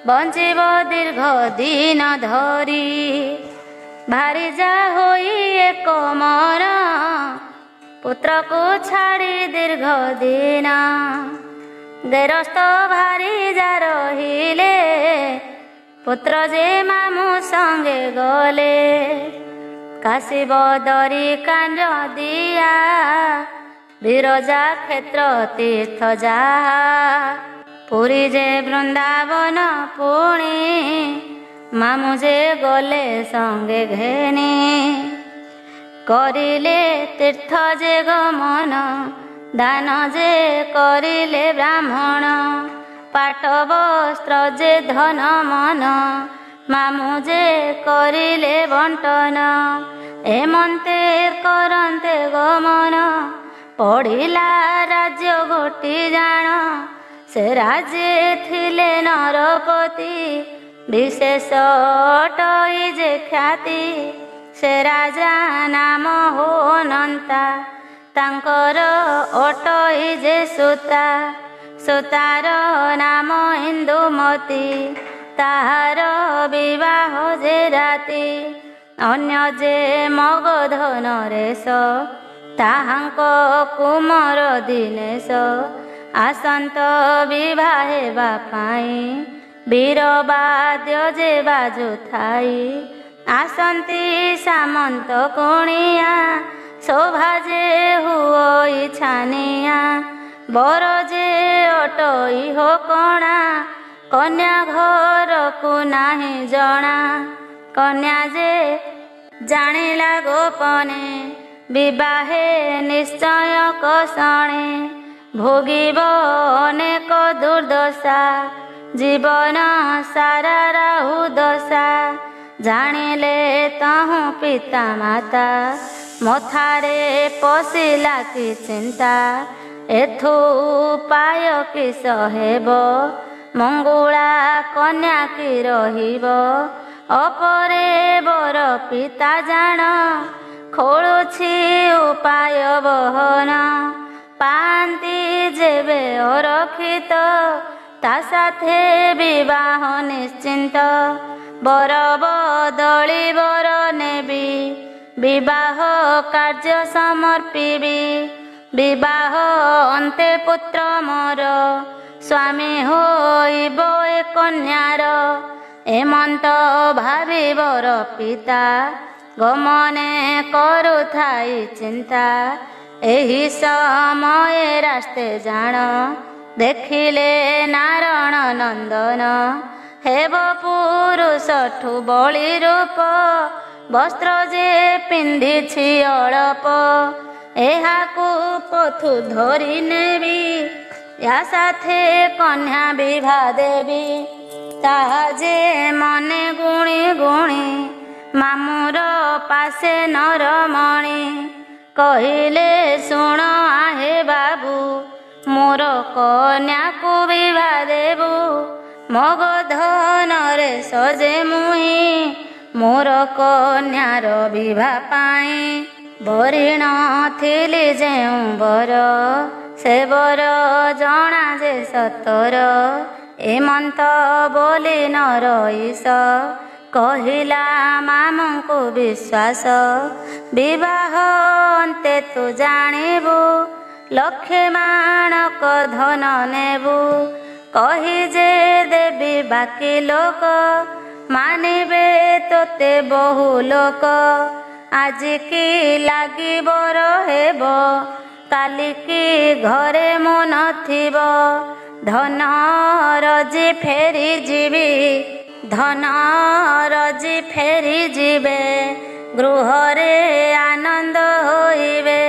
[SPEAKER 1] ବଞ୍ଚିବ ଦୀର୍ଘ ଦିନ ଧରି। ଭାରି ଯା ହୋଇ ଏକ ମନ, ପୁତ୍ରକୁ ଛାଡ଼ି ଦୀର୍ଘ ଦିନ। ଗେରସ୍ତ ଭାରି ଯା ରହିଲେ, ପୁତ୍ର ଯେ ମାମୁଁ ସଙ୍ଗେ ଗଲେ। କାଶିବ ଦରି କାଞ୍ଜ ଦିଆ, ବିରଜା କ୍ଷେତ୍ର ତୀର୍ଥ ଯାହା। ପୁରୀ ଯେ ବୃନ୍ଦାବନ ପୁଣି, ମାମୁଁ ଯେ ଗଲେ ସଙ୍ଗେ ଘେନି। କରିଲେ ତୀର୍ଥ ଯେ ଗମନ, ଦାନ ଯେ କରିଲେ ବ୍ରାହ୍ମଣ। ପାଟ ବସ୍ତ୍ର ଯେ ଧନ ମନ, ମାମୁଁ ଯେ କରିଲେ ବଣ୍ଟନ। ଏମନ୍ତେ କରନ୍ତେ ଗମନ, ପଡ଼ିଲା ରାଜ୍ୟ ଗୋଟି ଜାଣ। ସେ ରାଜ୍ୟ ଥିଲେ ନରପତି, ବିଶେଷ ଅଟଇ ଯେ ଖ୍ୟାତି। ସେ ରାଜା ନାମ ହୋନନ୍ତା, ତାଙ୍କର ଅଟଇ ଯେ ସୁତା। ସୁତାର ନାମ ଇନ୍ଦୁମତୀ, ତାହାର ବିବାହ ଯେ ରାତି। ଅନ୍ୟ ଯେ ମଗଧ ନରେଶ, ତାହାଙ୍କ କୁମର ଦିନେଶ। ଆସନ୍ତ ବିବାହ ହେବା ପାଇଁ, ବୀରବାଦ୍ୟ ଯେ ବାଜୁଥାଇ। ଆସନ୍ତି ସାମନ୍ତ କୁଣିଆ, बर जे अटई हो कणा कन्या घरकु नाही जणा कन्या जे जानिला गोपने विवाहे निश्चय कसणे भोगिब अनेक दुर्दशा जीवन सारा राहु दशा जानिले तहु पिता माता मथारे पशिला कि चिंता एथु उपाय किस हेब मंगुला कन्या कि रहिब अपरे बर पिता जान खोलुछि उपाय बहन पांति जेबे अरक्षित ता साथे विवाह निश्चिंत बर बदली बर नेबी विवाह कार्य समर्पिबी विवाह अन्ते पुत्र मोर स्वामी होइब ए कन्यार एमंत भावी बर पिता गमने करुथाई चिंता एही समय रास्ते जान देखिले नारायण नंदन हेब पुरुषठु बଳି रूप वस्त्र जे पिंधिछि अळप एहाकु पथु धरि नेबी या साथे कन्या विवाह देवी ताहा जे मने गुणी गुणी मामुर पासे नरमणि कहिले शुण आहे बाबू मोर कन्या को विवाह देबू मग धन रे सजे मुही मोर कन्यार विवाह पाई बरिण थिली जेउ बर से बर जना जे सतर एमंत बोली न रईस कहिला मामू को विश्वास विवाह अंते तू जानिबू लक्षे माणक धन नेबू कही जे देवी बाकी लोक मानिबे तोते बहु लोक आज की लागिब रहेब काली की घरे मन थिब धन रजी फेरी जीवी धन रजी फेरी जीवे गृहरे आनंद होइबे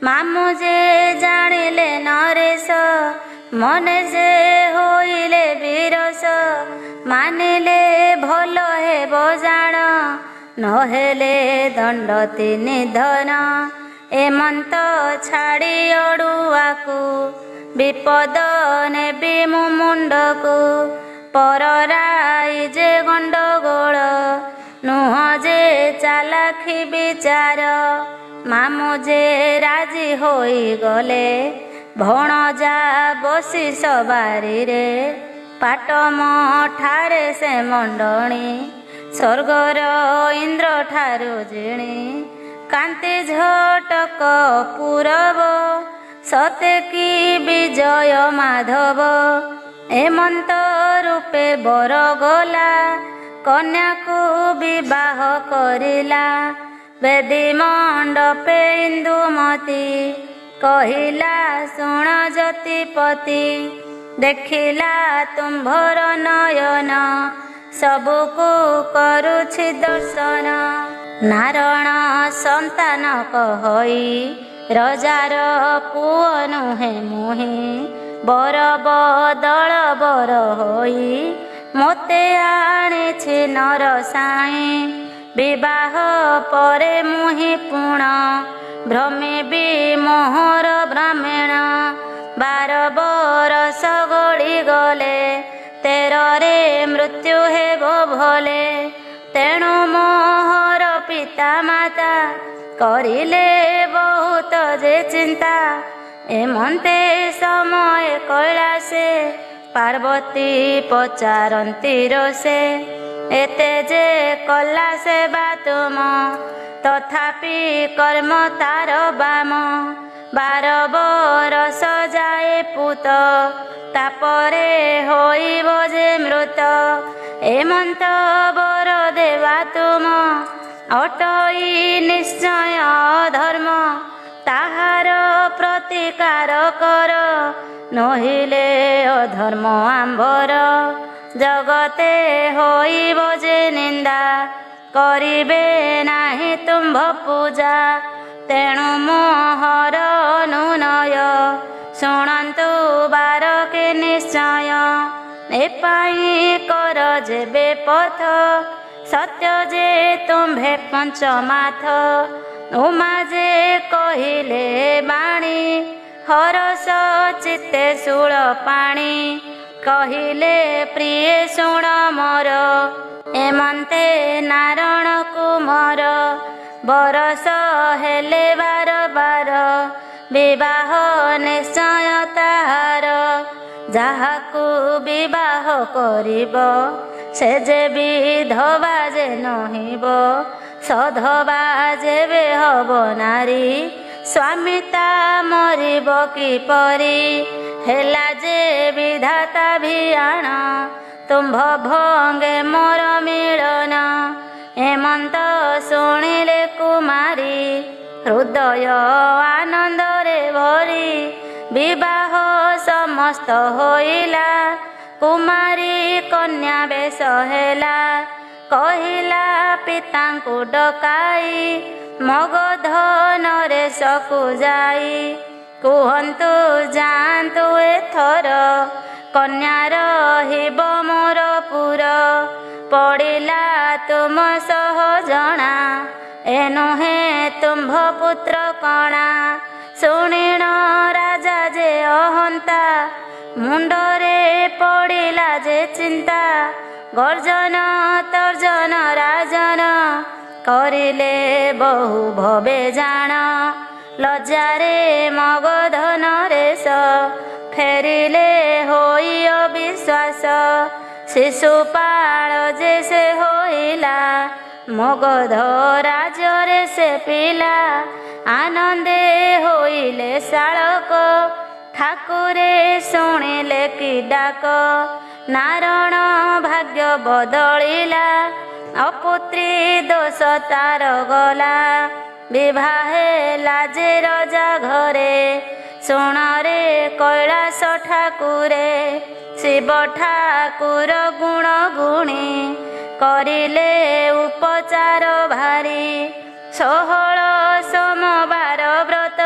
[SPEAKER 1] मामू जे जानिले नरेश मने जे होइले बिरस मानिले भल हेब जान नहेले दंड तिनि धन एमंत छाड़ी अड़ुआकू विपद नेबी मु मुंडकू परराई जे गंडगोल नुह जे चालाखी विचार मामू जे राजी होई गले भणजा बसी सवारी रे पाट मठारे से मंडणी स्वर्गर इंद्र ठारू जिणी कांति झटक पूरब सते की विजय माधव एमंत रूपे बर गला कन्या को विवाह करिला वेदी मंडपे इंदुमती कहिला शुण ज्योतिपति देखिला तुम्भर नयन सबुको करुछि दर्शन नारायण संतान कहई रजार पुओ नुहे मुहि बर बदल बर होई मोते आनिछि नर साई विवाह परे मुहि पुण भ्रमे भी मोहर ब्राह्मण 12 बरस गड़ी गले 13रे मृत्यु हेब भले तेणु मोहर पिता माता करिले बहुत जे चिंता एमंते समय कैलासे पार्वती पचारंती रोसे एते जे कला सेवा तुम तथापि कर्म तार बाम 12 बरस जाए पुत तापरे होइब जे मृत एमंत बर देवा तुम अटई निश्चय धर्म ताहार प्रति ପ୍ରତିକାର କର, ନହିଲେ ଅଧର୍ମ ଆମ୍ଭର। ଜଗତେ ହୋଇବ ଯେ ନିନ୍ଦା, କରିବେ ନାହିଁ ତୁମ୍ଭ ପୂଜା। ତେଣୁ ମୋହର ଅନୁନୟ, ଶୁଣନ୍ତୁ ବାରକେ ନିଶ୍ଚୟ। ଏପାଇଁ କର ଯେବେ ପଥ, ସତ୍ୟ ଯେ ତୁମ୍ଭେ ପଞ୍ଚମାଥ। ଉମା ଯେ କହିଲେ ବାଣୀ, ହରଷ ଚିତ୍ତେ ଶୂଳ ପାଣି। କହିଲେ ପ୍ରିୟେ ଶୁଣ ମୋର, ଏମନ୍ତେ ନାରଣ କୁମର। ବରଷ ହେଲେ ବାର ବାର, ବିବାହ ନିଶ୍ଚୟ ତାହାର। ଯାହାକୁ ବିବାହ କରିବ, ସେ ଯେ ବିଧବା ଯେ ନହିବ। ସଧବା ଯେବେ ହବ ନାରୀ, ସ୍ୱାମୀ ତା ମରିବ କିପରି। ହେଲା ଯେ ବିଧାତା ଭିଆଣ, ତୁମ୍ଭ ଭଙ୍ଗେ ମୋର ମିଳନ। ଏମନ୍ତ ଶୁଣିଲେ କୁମାରୀ, ହୃଦୟ ଆନନ୍ଦରେ ଭରି। ବିବାହ ସମସ୍ତ ହୋଇଲା, କୁମାରୀ କନ୍ୟା ବେଶ ହେଲା। କହିଲା ପିତାଙ୍କୁ ଡକାଇ, ମଗଧ ନରେଶକୁ ଯାଇ। କୁହନ୍ତୁ ଯାଆନ୍ତୁ ଏଥର, କନ୍ୟା ରହିବ ମୋର ପୁର। ପଡ଼ିଲା ତୁମ ସହ ଜଣା, ଏ ନୁହେଁ ତୁମ୍ଭ ପୁତ୍ର କଣା। ଶୁଣିଣ ରାଜା ଯେ ଅହନ୍ତା, ମୁଣ୍ଡରେ ପଡ଼ିଲା ଯେ ଚିନ୍ତା। ଗର୍ଜନ ତର୍ଜନ ରାଜନ, କରିଲେ ବହୁ ଭବେ ଜାଣ। ଲଜ୍ଜାରେ ମଗଧ ନରେଶ, ଫେରିଲେ ହୋଇ ଅବିଶ୍ୱାସ। ଶିଶୁପାଳ ଯେ ସେ ହୋଇଲା, ମଗଧ ରାଜ୍ୟରେ ସେ ପିଲା। ଆନନ୍ଦେ ହୋଇଲେ ଶାଳକ, ଠାକୁରେ ଶୁଣିଲେ କି ଡାକ। ନାରଣ ଭାଗ୍ୟ ବଦଳିଲା, ଅପୁତ୍ରୀ ଦୋଷ ତାର ଗଲା। ବିଭା ହେଲା ଯେ ରଜା ଘରେ, ଶୁଣରେ କୈଳାସ ଠାକୁରେ। ଶିବ ଠାକୁର ଗୁଣ ଗୁଣୀ, କରିଲେ ଉପଚାର ଭାରି। 16 ସୋମବାର ବ୍ରତ,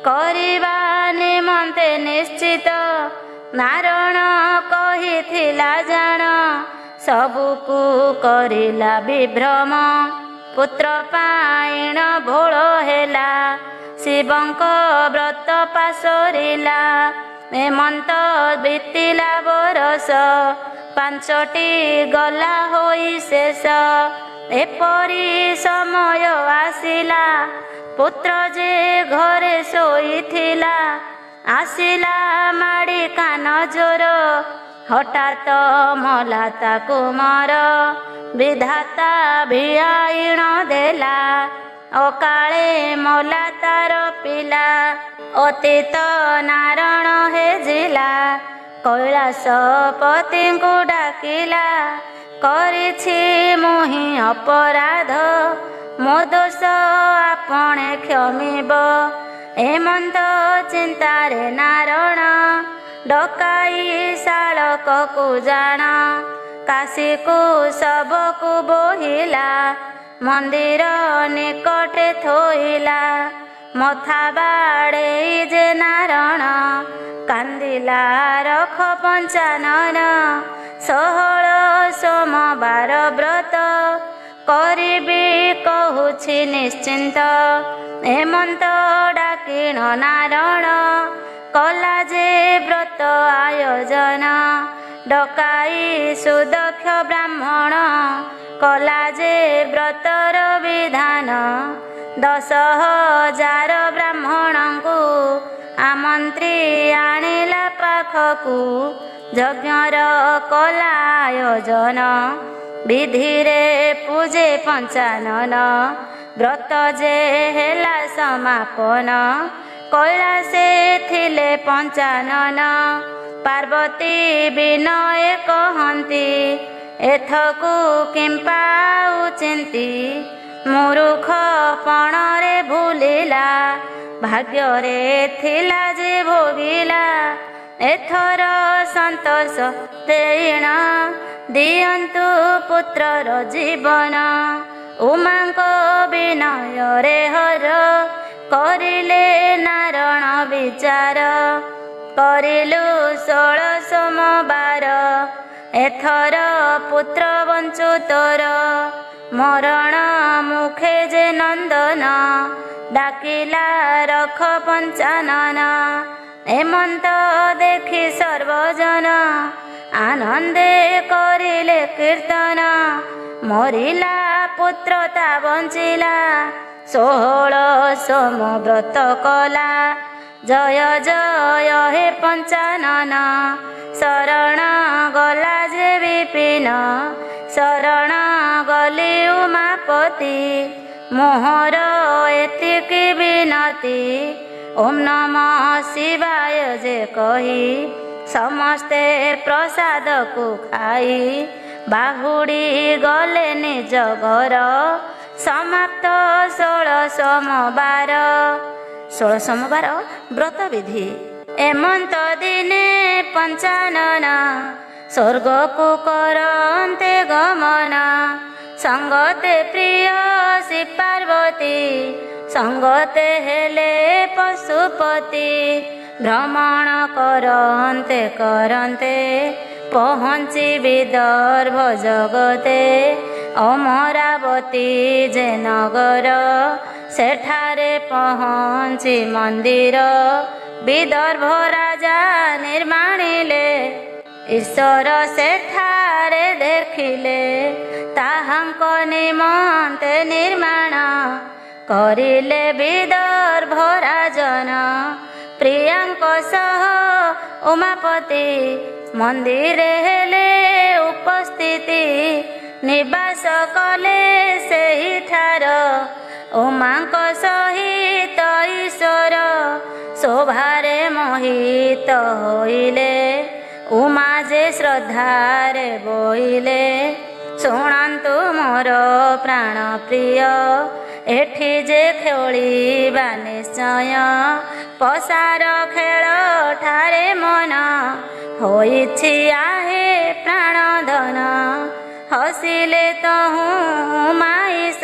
[SPEAKER 1] କରିବା ନିମନ୍ତେ ନିଶ୍ଚିତ। ନାରଣ କହିଥିଲା ଜାଣ, ସବୁକୁ କରିଲା ବିଭ୍ରମ। ପୁତ୍ର ପାଇଣ ଭୋଳ ହେଲା, ଶିବଙ୍କ ବ୍ରତ ପାସରିଲା। ଏମନ୍ତ ବିତିଲା ବରଷ, 5ଟି ଗଲା ହୋଇ ଶେଷ। ଏପରି ସମୟ ଆସିଲା, ପୁତ୍ର ଯେ ଘରେ ଶୋଇଥିଲା। ଆସିଲା ମାଡ଼ି କାନ ଜୋର, ହଠାତ ମଲା ତା କୁମାର। ବିଧାତା ଭିଆଇଣ ଦେଲା, ଅକାଳେ ମଲା ତାର ପିଲା। ଅତୀତ ନାରଣ ହେଜିଲା, କୈଳାସପତିଙ୍କୁ ଡାକିଲା। କରିଛି ମୁହିଁ ଅପରାଧ, ମୋ ଦୋଷ ଆପଣେ କ୍ଷମିବ। ଏମନ୍ତ ଚିନ୍ତାରେ ନାରଣ, ଡକାଇ ଶାଳକକୁ ଜାଣ। କାଶୀକୁ ଶବକୁ ବୋହିଲା, ମନ୍ଦିର ନିକଟେ ଥୋଇଲା। ମଥା ବାଡ଼େଇ ଯେ ନାରଣ, କାନ୍ଦିଲା ରଖ ପଞ୍ଚାନନ। 16 ସୋମବାର ବ୍ରତ, କରିବି କହୁଛି ନିଶ୍ଚିନ୍ତ। ଏମନ୍ତ ଡାକିଣ ନାରଣ, କଲା ଯେ ବ୍ରତ ଆୟୋଜନ। ଡକାଇ ସୁଦକ୍ଷ ବ୍ରାହ୍ମଣ, କଲା ଯେ ବ୍ରତର ବିଧାନ। 10,000 ବ୍ରାହ୍ମଣଙ୍କୁ ଆମନ୍ତ୍ରୀ ଆଣିଲା ପାଖକୁ। ଯଜ୍ଞର କଲା ଆୟୋଜନ, ବିଧିରେ ପୂଜେ ପଞ୍ଚାନନ। ବ୍ରତ ଯେ ହେଲା ସମାପନ, କୈଳାସେ ଥିଲେ ପଞ୍ଚାନନ। ପାର୍ବତୀ ବିନୟେ କହନ୍ତି, ଏଥକୁ କିମ୍ପା ଉଚିନ୍ତି। ମୂରୁଖ ପଣରେ ଭୁଲିଲା, ଭାଗ୍ୟରେ ଥିଲା ଯେ ଭୋଗିଲା ଏଥର ସନ୍ତୋଷ ଦେଇଣ ଦିଅନ୍ତୁ ପୁତ୍ରର ଜୀବନ। ଉମାଙ୍କ ବିନୟରେ ହର କରିଲେ ନାରଣ ବିଚାର କରିଲୁ 16 ସୋମବାର ଏଥର ପୁତ୍ର ବଞ୍ଚୁ ତୋର। ମରଣ ମୁଖେ ଯେ ନନ୍ଦନ ଡାକିଲା ରଖ ପଞ୍ଚାନନ। ଏମନ୍ତ ଦେଖି ସର୍ବଜନ ଆନନ୍ଦେ କରିଲେ କୀର୍ତ୍ତନ। ମରିଲା ପୁତ୍ର ତା ବଞ୍ଚିଲା 16 ସୋମ ବ୍ରତ କଲା। ଜୟ ଜୟ ହେ ପଞ୍ଚାନନ ଶରଣ ଗଲା ଯେ ବିପିନ। ଶରଣ ଗଲି ଉମାପତି ମୋହର ଏତିକି ବିନତି। ଓମ୍ ନମଃ ଶିବାୟ ଯେ କହି ସମସ୍ତେ ପ୍ରସାଦକୁ ଖାଇ ବାହୁଡ଼ି ଗଲେ ନିଜ ଘର। ସମାପ୍ତ 16 ସୋମବାର। 16 ସୋମବାର ବ୍ରତ ବିଧି। ଏମନ୍ତ ଦିନେ ପଞ୍ଚାନନ ସ୍ୱର୍ଗକୁ କରନ୍ତେ ଗମନ। ସଙ୍ଗତେ ପ୍ରିୟ ଶ୍ରୀ ପାର୍ବତୀ ସଙ୍ଗତେ ହେଲେ ପଶୁପତି। ଭ୍ରମଣ କରନ୍ତେ କରନ୍ତେ ପହଞ୍ଚି ବିଦର୍ଭ ଜଗତେ। ଅମରାବତୀ ଯେ ନଗର ସେଠାରେ ପହଞ୍ଚି ମନ୍ଦିର। ବିଦର୍ଭ ରାଜା ନିର୍ମାଣିଲେ ଈଶ୍ୱର ସେଠାରେ ଦେଖିଲେ। ତାହାଙ୍କ ନିମନ୍ତେ ନିର୍ମାଣ କରିଲେ ବିଦର୍ଭ ରାଜନ। ପ୍ରିୟାଙ୍କ ସହ ଉମାପତି ମନ୍ଦିରେ ହେଲେ ଉପସ୍ଥିତି। ନିବାସ କଲେ ସେହିଠାର ଉମାଙ୍କ ସହିତ ଈଶ୍ୱର। ଶୋଭାରେ ମୋହିତ ହୋଇଲେ ଉମା ଯେ ଶ୍ରଦ୍ଧାରେ ବୋଇଲେ। ଶୁଣନ୍ତୁ ମୋର ପ୍ରାଣ ପ୍ରିୟ ଏଠି ଯେ ଖେଳିବା ନିଶ୍ଚୟ। ପସାର ଖେଳ ଠାରେ ମନ ହୋଇଛି ଆହେ ପ୍ରାଣ ଧନ। ହସିଲେ ତହୁଁ ମାଇସ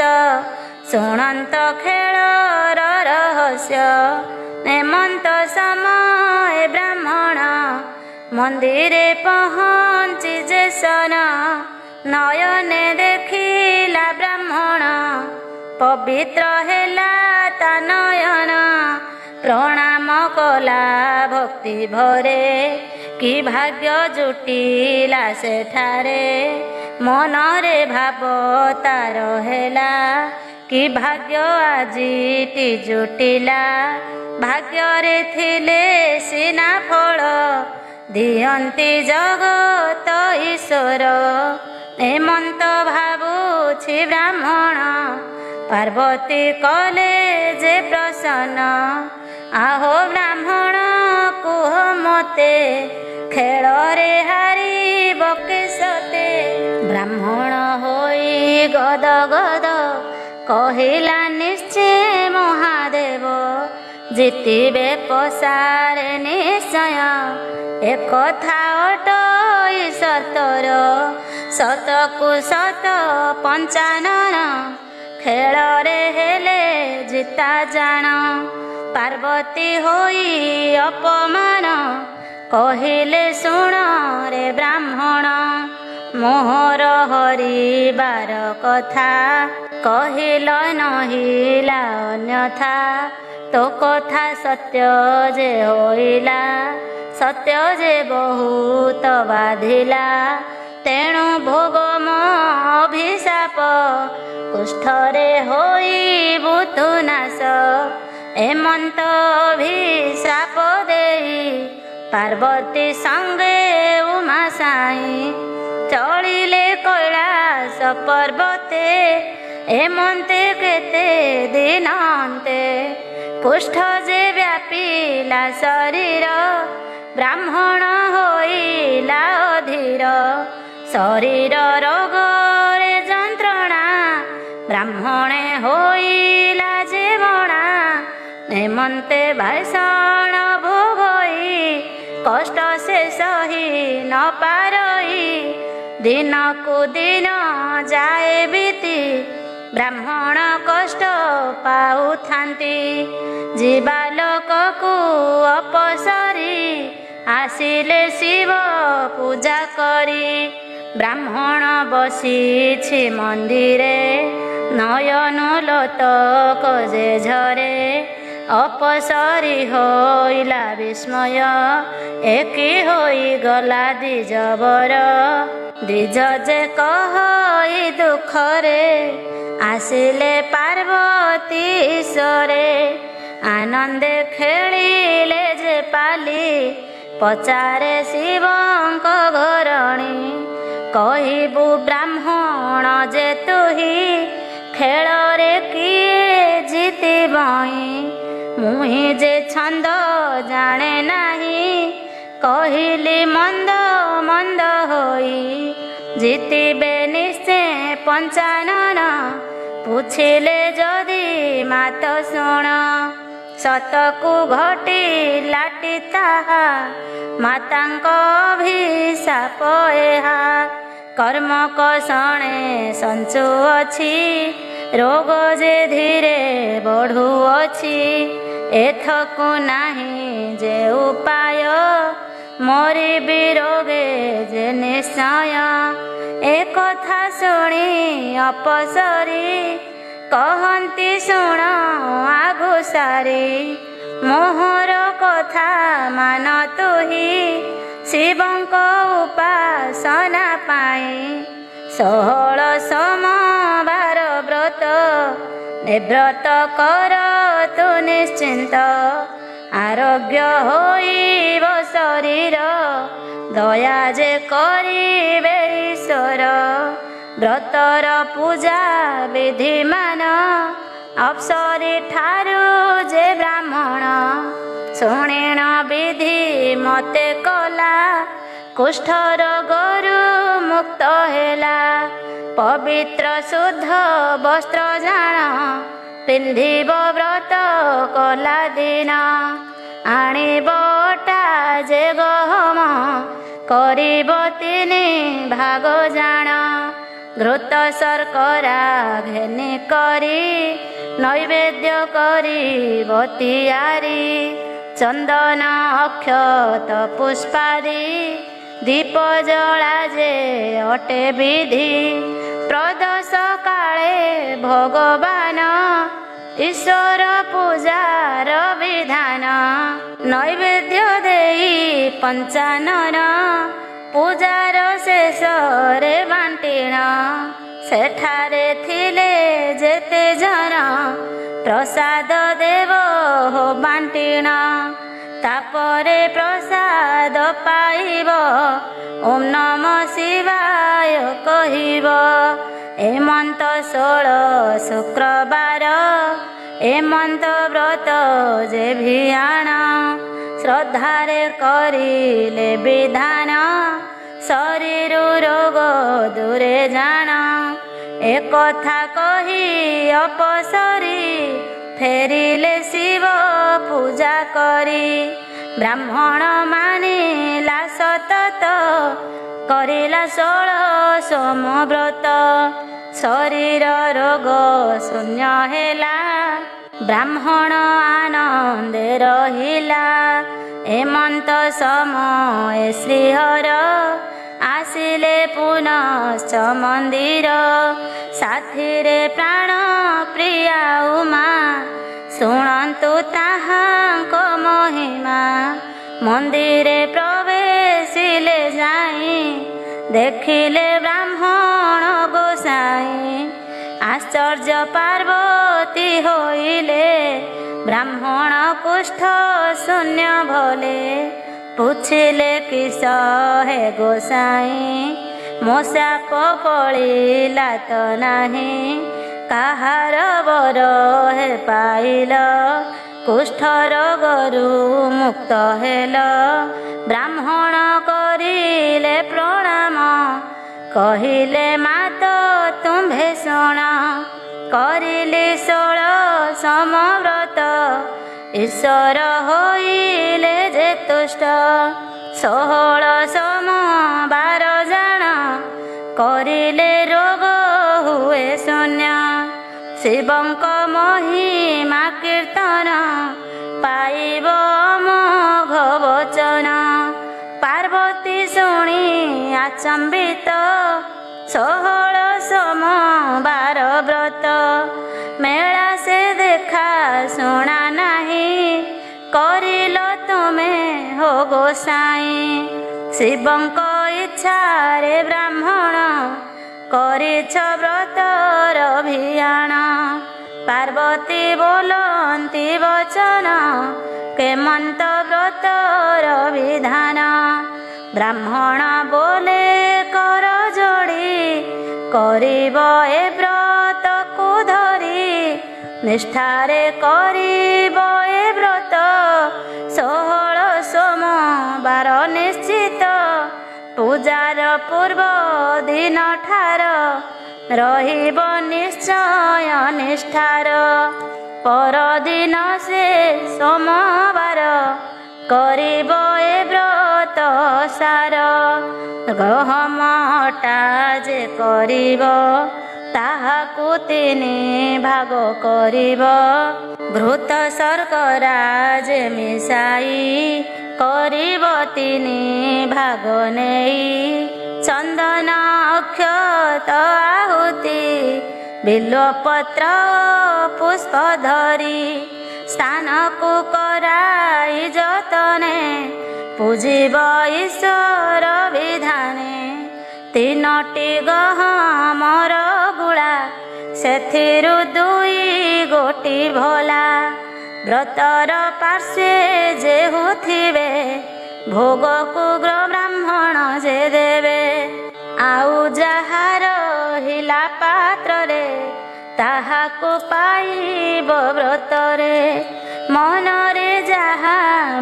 [SPEAKER 1] ଶୁଣନ୍ତ ଖେଳର ରହସ୍ୟ। ଏମନ୍ତ ସମୟ ବ୍ରାହ୍ମଣ ମନ୍ଦିରେ ପହଞ୍ଚି ଯେ ସନ। ନୟନେ ଦେଖିଲା ବ୍ରାହ୍ମଣ ପବିତ୍ର ହେଲା ତା ନୟନ। ପ୍ରଣାମ କଲା ଭକ୍ତି ଭରେ କି ଭାଗ୍ୟ ଜୁଟିଲା ସେଠାରେ। ମନରେ ଭାବ ତାର ହେଲା କି ଭାଗ୍ୟ ଆଜିଟି ଜୁଟିଲା। ଭାଗ୍ୟରେ ଥିଲେ ସିନା ଫଳ ଦିଅନ୍ତି ଜଗତ ଈଶ୍ୱର। ଏମନ୍ତ ଭାବୁଛି ବ୍ରାହ୍ମଣ ପାର୍ବତୀ କଲେ ଯେ ପ୍ରସନ୍ନ। ଆହୋ ବ୍ରାହ୍ମଣ କୁହ ମୋତେ ଖେଳରେ ହାରିବ କି ସତେ। ବ୍ରାହ୍ମଣ ହୋଇ ଗଦ ଗଦ କହିଲା ନିଶ୍ଚୟ ମହାଦେବ। ଜିତିବେ ପସାରେ ନିଶ୍ଚୟ ଏକଥା ଅଟଇ ସତର। ସତକୁ ସତ ପଞ୍ଚାନନ ଖେଳରେ ହେଲେ ଜିତା ଜାଣ। ପାର୍ବତୀ ହୋଇ ଅପମାନ କହିଲେ ଶୁଣ ରେ ବ୍ରାହ୍ମଣ। ମୋହର ହରିବାର କଥା କହିଲ ନହିଲା ଅନ୍ୟଥା। ତୋ କଥା ସତ୍ୟ ଯେ ହୋଇଲା ସତ୍ୟ ଯେ ବହୁତ ବାଧିଲା। ତେଣୁ ଭୋଗ ମୋ ଅଭିଶାପ କୁଷ୍ଠରେ ହୋଇବୁ ତୁ ନାଶ। ଏମନ୍ତ ଅଭିଶାପ ଦେଇ ପାର୍ବତୀ ସଙ୍ଗେ ଉମା ସାଇ ଚଳିଲେ କୈଳାସ ପର୍ବତେ। ଏମନ୍ତେ କେତେ ଦିନନ୍ତେ କୁଷ୍ଠ ଯେ ବ୍ୟାପିଲା ଶରୀର। ବ୍ରାହ୍ମଣ ହୋଇଲା ଅଧୀର ଶରୀର ରୋଗରେ ଯନ୍ତ୍ରଣା। ବ୍ରାହ୍ମଣେ ହୋଇଲା ଯେ ବଣା ହେମନ୍ତେ ଭାଷଣ ଭୋଗଇ କଷ୍ଟ ସେ ସହି ନ ପାରଇ ଦିନକୁ ଦିନ ଯାଏ ବିତି ବ୍ରାହ୍ମଣ କଷ୍ଟ ପାଉଥାନ୍ତି। ଯିବା ଲୋକକୁ ଅପସରି ଆସିଲେ ଶିବ ପୂଜା କରି ବ୍ରାହ୍ମଣ ବସିଛି ମନ୍ଦିରେ ନୟନ ଲୋତକ ଯେ ଝରେ ଅପସରି ହୋଇଲା ବିସ୍ମୟ ଏକି ହୋଇଗଲା ଦ୍ୱିଜବର ଦ୍ୱିଜ ଯେ କହି ଦୁଃଖରେ ଆସିଲେ ପାର୍ବତୀ ଈଶ୍ୱରେ ଆନନ୍ଦେ ଖେଳିଲେ ଯେ ପାଲି ପଚାରେ ଶିବଙ୍କ ଘରଣୀ କହିବୁ ବ୍ରାହ୍ମଣ ଯେ ତୁହି ଖେଳରେ କିଏ ଜିତିବଇଁ ମୁହିଁ ଯେ ଛନ୍ଦ ଜାଣେ ନାହିଁ କହିଲି ମନ୍ଦ ମନ୍ଦ ହୋଇ ଜିତିବେ ନିଶ୍ଚେ ପଞ୍ଚାନନ ପୁଛିଲେ ଯଦି ମାତ ଶୁଣ ସତକୁ ଘଟିଲାଟି ତାହା ମାତାଙ୍କ ଅଭିଶାପ ଏହା କର୍ମ କଷଣେ ସଞ୍ଚୁଅଛି ରୋଗ ଯେ ଧୀରେ ବଢ଼ୁଅଛି ଏଥକୁ ନାହିଁ ଯେ ଉପାୟ ମରିବି ରୋଗେ ଯେ ନିଶ୍ଚୟ ଏକଥା ଶୁଣି ଅପସରି କହନ୍ତି ଶୁଣ ଆଘୁସାରି ମୋହର କଥା ମାନ ତୁହି ଶିବଙ୍କ ଉପାସନା ପାଇଁ 16 ସୋମବାର ବ୍ରତ ନିବ୍ରତ କର ତୁ ନିଶ୍ଚିନ୍ତ ଆରୋଗ୍ୟ ହୋଇବ ଶରୀର ଦୟା ଯେ କରିବେ ଈଶ୍ୱର ବ୍ରତର ପୂଜା ବିଧିମାନ ଅପ୍ସରୀ ଠାରୁ ଯେ ବ୍ରାହ୍ମଣ ଶୁଣିଣ ବିଧି ମତେ କଲା କୁଷ୍ଠ ରୋଗରୁ ମୁକ୍ତ ହେଲା ପବିତ୍ର ଶୁଦ୍ଧ ବସ୍ତ୍ର ଜାଣ ପିନ୍ଧିବ ବ୍ରତ କଲା ଦିନ ଆଣିବ ଅଟା ଯେ ଗହମ କରିବ 3 ଭାଗ ଜାଣ ଘୃତ ଶର୍କରା ଘେନି କରି ନୈବେଦ୍ୟ କରିବ ତିଆରି ଚନ୍ଦନ ଅକ୍ଷତ ପୁଷ୍ପାଦି ଦୀପ ଜଳା ଯେ ଅଟେ ବିଧି ପ୍ରଦୋଷ କାଳେ ଭଗବାନ ଈଶ୍ୱର ପୂଜାର ବିଧାନ ନୈବେଦ୍ୟ ଦେଇ ପଞ୍ଚାନନ ପୂଜାର ଶେଷରେ ବାଣ୍ଟିଣ ସେଠାରେ ଥିଲେ ଯେତେ ଜନ ପ୍ରସାଦ ଦେବ ହୋ ବାଣ୍ଟିଣ ତାପରେ ପ୍ରସାଦ ପାଇବ ଓମ୍ ନମ ଶିବାୟ କହିବ ଏମନ୍ତ 16 ଶୁକ୍ରବାର ଏମନ୍ତ ବ୍ରତ ଯେ ଭିଆଣ ଶ୍ରଦ୍ଧାରେ କରିଲେ ବିଧାନ ଶରୀର ରୋଗ ଦୂରେ ଜାଣ ଏକଥା କହି ଅପସରି ଫେରିଲେ ଶିବ ପୂଜା କରି ବ୍ରାହ୍ମଣ ମାନିଲା ସତତ କରିଲା 16 ସୋମ ବ୍ରତ ଶରୀର ରୋଗ ଶୂନ୍ୟ ହେଲା ବ୍ରାହ୍ମଣ ଆନନ୍ଦେ ରହିଲା ଏମନ୍ତ ସମୟ ଶ୍ରୀହର ଆସିଲେ ପୁନଶ୍ଚ ମନ୍ଦିର ସାଥିରେ ପ୍ରାଣ ପ୍ରିୟା ଉମା ଶୁଣନ୍ତୁ ତାହାଙ୍କ ମହିମା ମନ୍ଦିରେ ପ୍ରବେଶିଲେ ଯାଇ ଦେଖିଲେ ବ୍ରାହ୍ମଣ ଗୋସାଇଁ ଆଶ୍ଚର୍ଯ୍ୟ ପାର୍ବତୀ ହୋଇଲେ ବ୍ରାହ୍ମଣ କୁଷ୍ଠ ଶୂନ୍ୟ ଭଲେ ପୁଛିଲେ କିସ ହେ ଗୋସାଇଁ ମୋ ସାପ ପଳିଲା ତ ନାହିଁ କାହାର ବର ହେ ପାଇଲ କୁଷ୍ଠ ରୋଗରୁ ମୁକ୍ତ ହେଲ ବ୍ରାହ୍ମଣ କରିଲେ ପ୍ରଣାମ କହିଲେ ମାତ ତୁମ୍ଭେ ଶୁଣ କରିଲି 16 ସମବ୍ରତ ଈଶ୍ୱର ହୋଇଲେ ଯେ ତୁଷ୍ଟ। 16 ସୋମବାର ଜାଣ କରିଲେ ରୋଗ ହୁଏ ଶୂନ୍ୟ। ଶିବଙ୍କ ମହିମା କୀର୍ତ୍ତନ ପାଇବ ଅମୋଘ ବଚନ। ପାର୍ବତୀ ଶୁଣି ଆଚମ୍ବିତ 16 ସୋମବାର ବ୍ରତ। ମେଳା ସେ ଦେଖା ଶୁଣା ନାହିଁ କରିଲ ତୁମେ ହୋ ଗୋସାଇଁ। ଶିବଙ୍କ ଇଚ୍ଛାରେ ବ୍ରାହ୍ମଣ କରିଛ ବ୍ରତର ଅଭିୟାନ। ପାର୍ବତୀ ବୋଲନ୍ତି ବଚନ କେମନ୍ତ ବ୍ରତର ବିଧାନ। ବ୍ରାହ୍ମଣ ବୋଲେ କର ଯୋଡ଼ି କରିବ ଏ ବ୍ରତକୁ ଧରି। ନିଷ୍ଠାରେ କରିବ ଏ ବ୍ରତ 16 ସୋମବାର ନିଶ୍ଚିତ। ପୂଜାର ପୂର୍ବ ଦିନ ଠାର ରହିବ ନିଶ୍ଚୟ ନିଷ୍ଠାର। ପରଦିନ ସେ ସୋମବାର କରିବ ଏ ବ୍ରତ ସାର। ଗହମଟା ଯେ କରିବ ତାହାକୁ 3 ଭାଗ କରିବ। ଘୃତ ଶର୍କରା ଯେ ମିଶାଇ କରିବ 3 ଭାଗ ନେଇ। ଚନ୍ଦନ ଅକ୍ଷତ ଆହୁତି ବିଲ୍ୱପତ୍ର ପୁଷ୍ପ ଧରି। ସ୍ଥାନକୁ କରାଇ ଯତନେ ପୂଜିବ ଈଶ୍ୱର ବିଧାନେ। 3ଟି ଗହମର ଗୁଳା ସେଥିରୁ 2 ଗୋଟି ଭଲା। ବ୍ରତର ପାର୍ଶ୍ୱେ ଯେହୁଥିବେ ଭୋଗକୁ ବ୍ରାହ୍ମଣ ଯେ ଦେବେ। ଆଉ ଯାହା ରହିଲା ପାତ୍ରରେ ତାହାକୁ ପାଇବ ବ୍ରତରେ। ମନରେ ଯାହା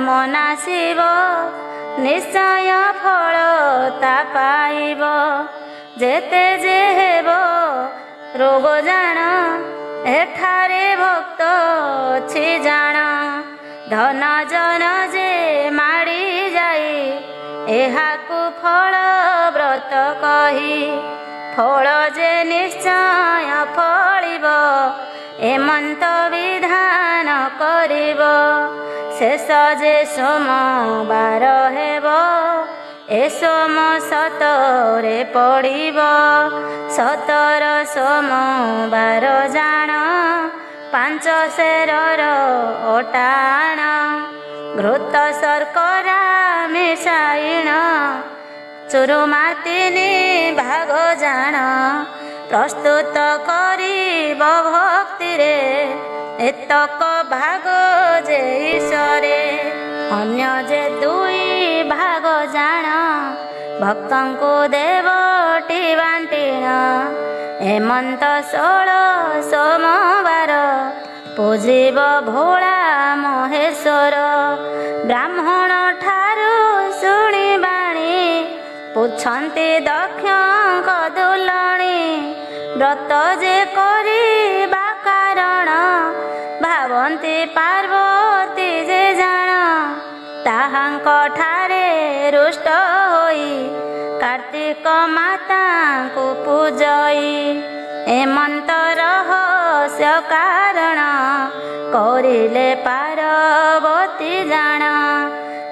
[SPEAKER 1] ମନାସିବ ନିଶ୍ଚୟ ଫଳ ତା ପାଇବ। ଯେତେ ଯେ ହେବ ରୋଗ ଜାଣ ଏଠାରେ ଭକ୍ତ ଅଛି ଜାଣ। ଧନ ଜନ ଯେ ମାଡ଼ି ଯାଇ ଏହାକୁ ଫଳ ବ୍ରତ କହି। ଫଳ ଯେ ନିଶ୍ଚୟ ଫଳିବ ଏମନ୍ତ ବିଧାନ କରିବ। ଶେଷ ଯେ ସୋମବାର ହେବ ଏ ସୋମ 17ରେ ପଡ଼ିବ। 17 ସୋମବାର ଜାଣ 5 ସେରର ଅଟାଣ। ଘୃତ ଶର୍କରା ମିଶାଇଣ ଚୁରୁମା 3 ଭାଗ ଜାଣ। ପ୍ରସ୍ତୁତ କରିବ ଭକ୍ତିରେ ଏତକ ଭାଗ ଯେ ଈଶ୍ୱରେ। ଅନ୍ୟ ଯେ 2 ଭାଗ ଜାଣ ଭକ୍ତଙ୍କୁ ଦେବଟି ବାଣ୍ଟିଣ। ଏମନ୍ତ 16 ସୋମବାର ପୂଜିବ ଭୋଳା ମହେଶ୍ୱର। ବ୍ରାହ୍ମଣ ଠାରୁ ଶୁଣି ବାଣୀ ପୁଛନ୍ତି ଦକ୍ଷଙ୍କ ଦୁଲଣୀ। ବ୍ରତ ଯେ କରିବା କାରଣ ଭାବନ୍ତି ପାର୍ବତୀ ଯେ ଜାଣ। ତାହାଙ୍କ ଠାରେ ରୁଷ୍ଟ ହୋଇ କାର୍ତ୍ତିକ ମାତାଙ୍କୁ ପୂଜଇ। ଏମନ୍ତ ରହସ୍ୟ କାରଣ କରିଲେ ପାର୍ବତୀ ଜାଣ।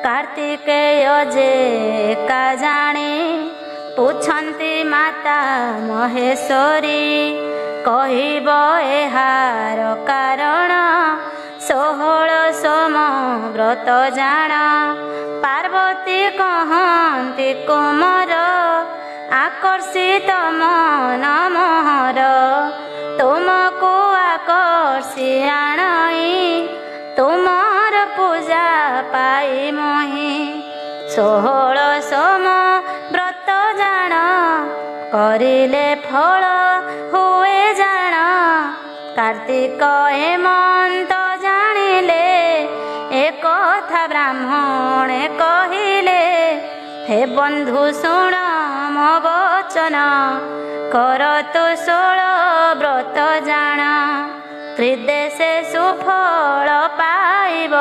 [SPEAKER 1] କାର୍ତ୍ତିକେୟ ଯେ ଏକା ଜାଣି ପୁଛନ୍ତି ମାତା ମହେଶ୍ୱରୀ। କହିବ ଏହାର କାରଣ 16 ସୋମ ବ୍ରତ ଜାଣ। ପାର୍ବତୀ କହନ୍ତି କୁମର ଆକର୍ଷିତ ମନ ମୋହର। ତୁମକୁ ଆକର୍ଷି ଆଣଇ ତୁମର ପୂଜା ପାଇ ମୋହି। 16 ସୋମ ବ୍ରତ ଜାଣ କରିଲେ ଫଳ ହୁଏ ଜାଣ। କାର୍ତ୍ତିକ ଏମନ୍ତ ଜାଣିଲେ ଏକଥା ବ୍ରାହ୍ମଣେ କହିଲେ। ହେ ବନ୍ଧୁ ଶୁଣ ମୋ ବଚନ କର ତୁ 16 ବ୍ରତ ଜାଣ। ତ୍ରିଦେଶେ ସୁଫଳ ପାଇବ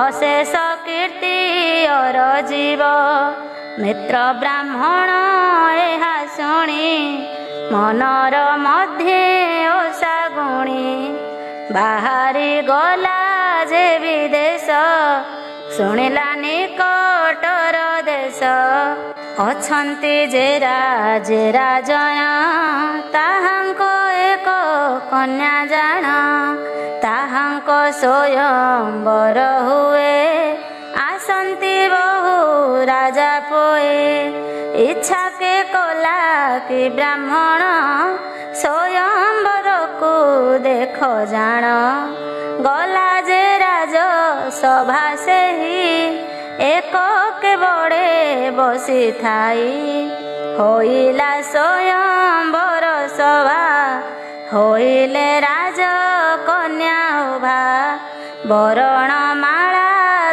[SPEAKER 1] ଅଶେଷ କୀର୍ତ୍ତି ଅର ଜୀବ ମିତ୍ର ବ୍ରାହ୍ମଣ ଏହା ଶୁଣି ମନର ମଧ୍ୟେ ଓଷା ଗୁଣି ବାହାରି ଗଲା ଯେ ବିଦେଶ ଶୁଣିଲା ନିକଟର ଦେଶ ଅଛନ୍ତି ଯେ ରାଜନ ତାହାଙ୍କ ଏକ କନ୍ୟା ଜାଣ ତାହାଙ୍କ ସ୍ୱୟଂବର ହୁଏ ଆସନ୍ତି ବହୁ ରାଜା ପୋଏ ଇଚ୍ଛା କେ କଲା କି ବ୍ରାହ୍ମଣ ସ୍ୱୟଂବରକୁ ଦେଖ ଜାଣ ଗଲା ଯେ ରାଜ ସଭା ସେହି ଏକ କେବଳେ ବସିଥାଇ ହୋଇଲା ସ୍ୱୟଂବର ସଭା ହୋଇଲେ ରାଜ କନ୍ୟା ଉଭା ବରଣ ମାଳା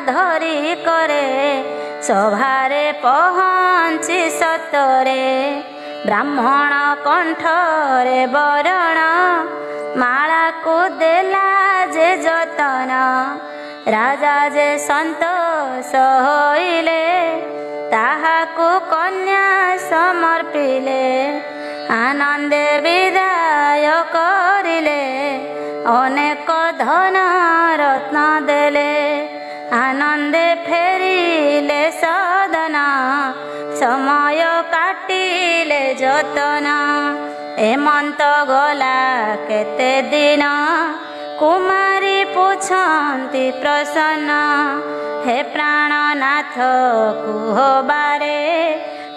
[SPEAKER 1] ଧରି କରେ ସଭାରେ ପହଞ୍ଚି ସତରେ ବ୍ରାହ୍ମଣ କଣ୍ଠରେ ବରଣ ମାଳାକୁ ଦେଲା ଯେ ଯତନ ରାଜା ଯେ ସନ୍ତୋଷ ହୋଇଲେ ତାହାକୁ କନ୍ୟା ସମର୍ପିଲେ ଆନନ୍ଦେ ବିଦାୟ କରିଲେ ଅନେକ ଧନ ରତ୍ନ ଦେଲେ ଆନନ୍ଦେ ଫେରିଲେ ସଦନ ସମୟ କାଟିଲେ ଯତନ ଏମନ୍ତ ଗଲା କେତେ ଦିନ କୁମାରୀ ପୁଛନ୍ତି ପ୍ରସନ୍ନ ହେ ପ୍ରାଣନାଥ କୁହ ବାରେ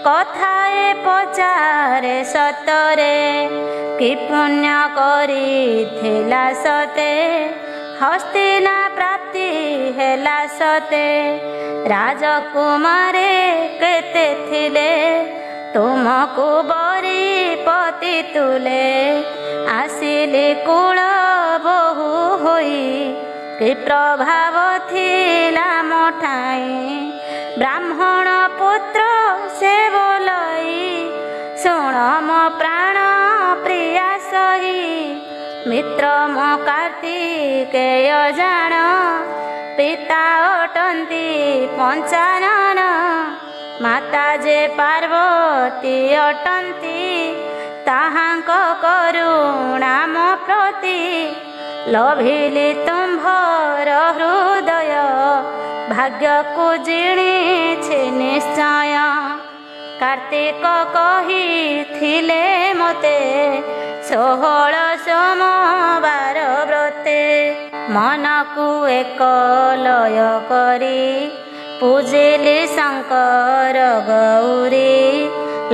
[SPEAKER 1] କଥାଏ ପଚାରେ ସତରେ କି ପୁଣ୍ୟ କରିଥିଲା ସତେ ହସ୍ତିନା ପ୍ରାପ୍ତି ହେଲା ସତେ ରାଜକୁମାରେ କେତେ ଥିଲେ ତୁମକୁ ବରି ପତି ତୁଲେ ଆସିଲି କୁଳ ବହୁ ହୋଇ କି ପ୍ରଭାବ ଥିଲା ମଠାଇ ବ୍ରାହ୍ମଣ ପୁତ୍ର ସେ ବୋଲଇ ଶୁଣ ମୋ ପ୍ରାଣ ପ୍ରିୟା ସହି ମିତ୍ର ମୋ କାର୍ତ୍ତିକେୟ ଜାଣ ପିତା ଅଟନ୍ତି ପଞ୍ଚାନନ ମାତା ଯେ ପାର୍ବତୀ ଅଟନ୍ତି ତାହାଙ୍କ କରୁଣା ମୋ ପ୍ରତି ଲୋଭିଲି ତୁମ୍ଭର ହୃଦୟ ଭାଗ୍ୟକୁ ଜିଣିଛି ନିଶ୍ଚୟ କାର୍ତ୍ତିକ କହିଥିଲେ ମୋତେ 16 ସୋମବାର ବ୍ରତେ ମନକୁ ଏକ ଲୟ କରି ପୂଜିଲି ଶଙ୍କର ଗୌରୀ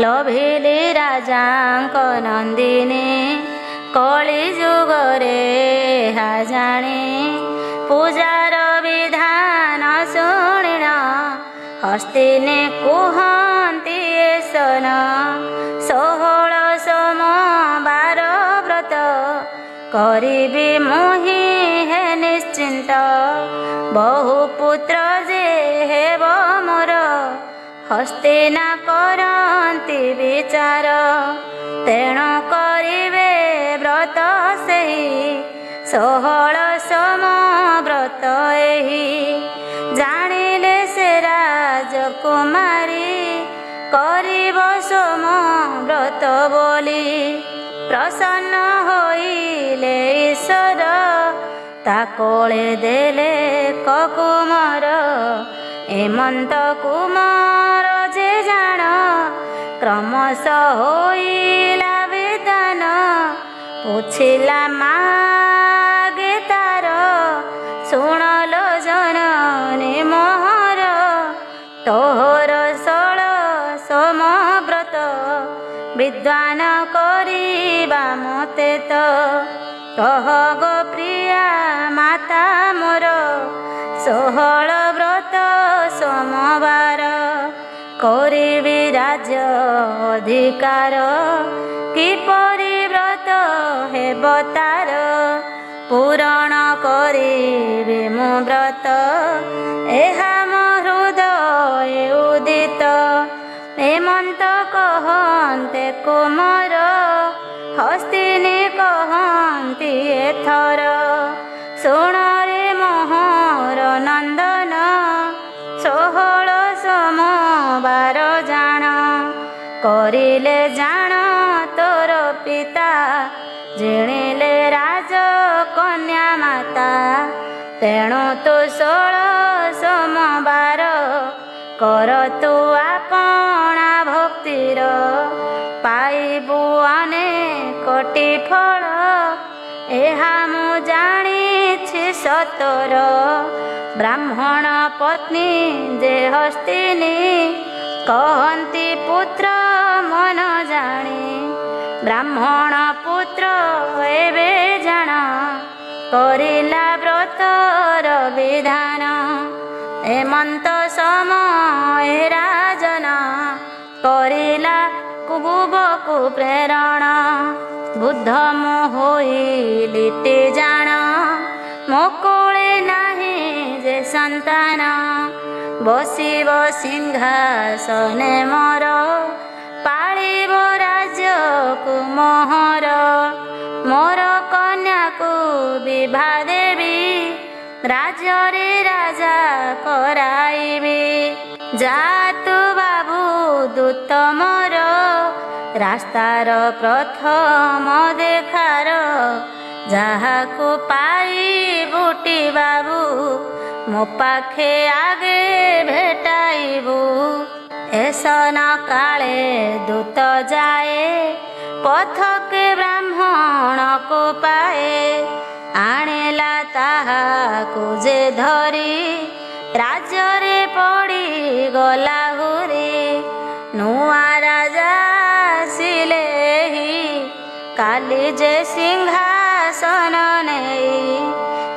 [SPEAKER 1] ଲୋଭିଲି ରାଜାଙ୍କ ନନ୍ଦିନୀ କଳି ଯୁଗରେ ଏହା ଜାଣି ପୂଜାର ବିଧାନ ଶୁଣିଣ ହସ୍ତିନେ କୁହନ୍ତି ଏସନ 16 ସୋମବାର ବ୍ରତ କରିବି ମୁହିଁ ହେ ନିଶ୍ଚିନ୍ତ ବହୁ ପୁତ୍ର ଯେ ହେବ ମୋର ହସ୍ତିନା କରନ୍ତି ବିଚାର ତେଣୁ କରିବେ ବ୍ରତ ସେହି 16 ସୋମ ବ୍ରତ ଏହି ଜାଣିଲେ ସେ ରାଜକୁମାରୀ କରିବ ସୋମ ବ୍ରତ ବୋଲି ପ୍ରସନ୍ନ ହୋଇଲେ ଈଶ୍ୱର ତା କୋଳେ ଦେଲେ କୁମାର ଏମନ୍ତ କୁମାର ଯେ ଜାଣ କ୍ରମଶଃ ହୋଇଲା ବିଧାନ ପୁଛିଲା ମାଗେ ତାର ଶୁଣଲ ଜନନୀ ମୋହର ତୋହର 16 ସୋମ ବ୍ରତ ବିଦ୍ୱାନ କରିବା ମୋତେ ତ କହ ଗୋ ପ୍ରିୟା ମାତା ମୋର 16 ବ୍ରତ ସୋମବାର କରିବି ରାଜ ଅଧିକାର କିପରି ବ୍ରତ ହେବ ତାର ପୂରଣ କରିବି ମୁଁ ବ୍ରତ ଏହା ମୋ ହୃଦୟ ଉଦିତ ଏମନ୍ତ କହନ୍ତେ କୁମାର ହସ୍ତିନୀ କହନ୍ତି ଏଥର ଶୁଣରେ ମୋହର ନନ୍ଦନ କରିଲେ ଜାଣ ତୋର ପିତା, ଜିଣିଲେ ରାଜ କନ୍ୟା ମାତା। ତେଣୁ ତୁ 16 ସୋମବାର କର ତୁ ଆପଣା ଭକ୍ତିର, ପାଇବୁ ଅନେକଟି ଫଳ, ଏହା ମୁଁ ଜାଣିଛି ସତର। ବ୍ରାହ୍ମଣ ପତ୍ନୀ ଯେ ହସ୍ତିନୀ, କହନ୍ତି ପୁତ୍ର ମନ ଜାଣି। ବ୍ରାହ୍ମଣ ପୁତ୍ର ଏବେ ଜାଣ, କରିଲା ବ୍ରତର ବିଧାନ। ହେମନ୍ତ ସମୟ ରାଜନ, କରିଲା କୁବୁବକୁ ପ୍ରେରଣ। ବୁଦ୍ଧ ମୁଁ ହୋଇଲିଟି ଜାଣ, ମୋ କୋଳେ ନାହିଁ ଯେ ସନ୍ତାନ। ବସିବ ସିଂହାସନେ ମୋର, ପାଳିବ ରାଜ୍ୟକୁ ମୋହର। ମୋର କନ୍ୟାକୁ ବିଭା ଦେବି, ରାଜ୍ୟରେ ରାଜା କରାଇବି। ଯା ତୁ ବାବୁ ଦୂତ ମୋର, ରାସ୍ତାର ପ୍ରଥମ ଦେଖାର। ଯାହାକୁ ପାଇବୁଟି ବାବୁ, ମୋ ପାଖେ ଆଗେ ଭେଟାଇବୁ। ଏସନ କାଳେ ଦୂତ ଯାଏ, ପଥକେ ବ୍ରାହ୍ମଣକୁ ପାଏ। ଆଣିଲା ତାହାକୁ ଯେ ଧରି, ରାଜ୍ୟରେ ପଡ଼ିଗଲା ହୁରି। ନୂଆ ରାଜା ଆସିଲେ ହି, କାଲି ଯେ ସିଂହାସନ ନେଇ।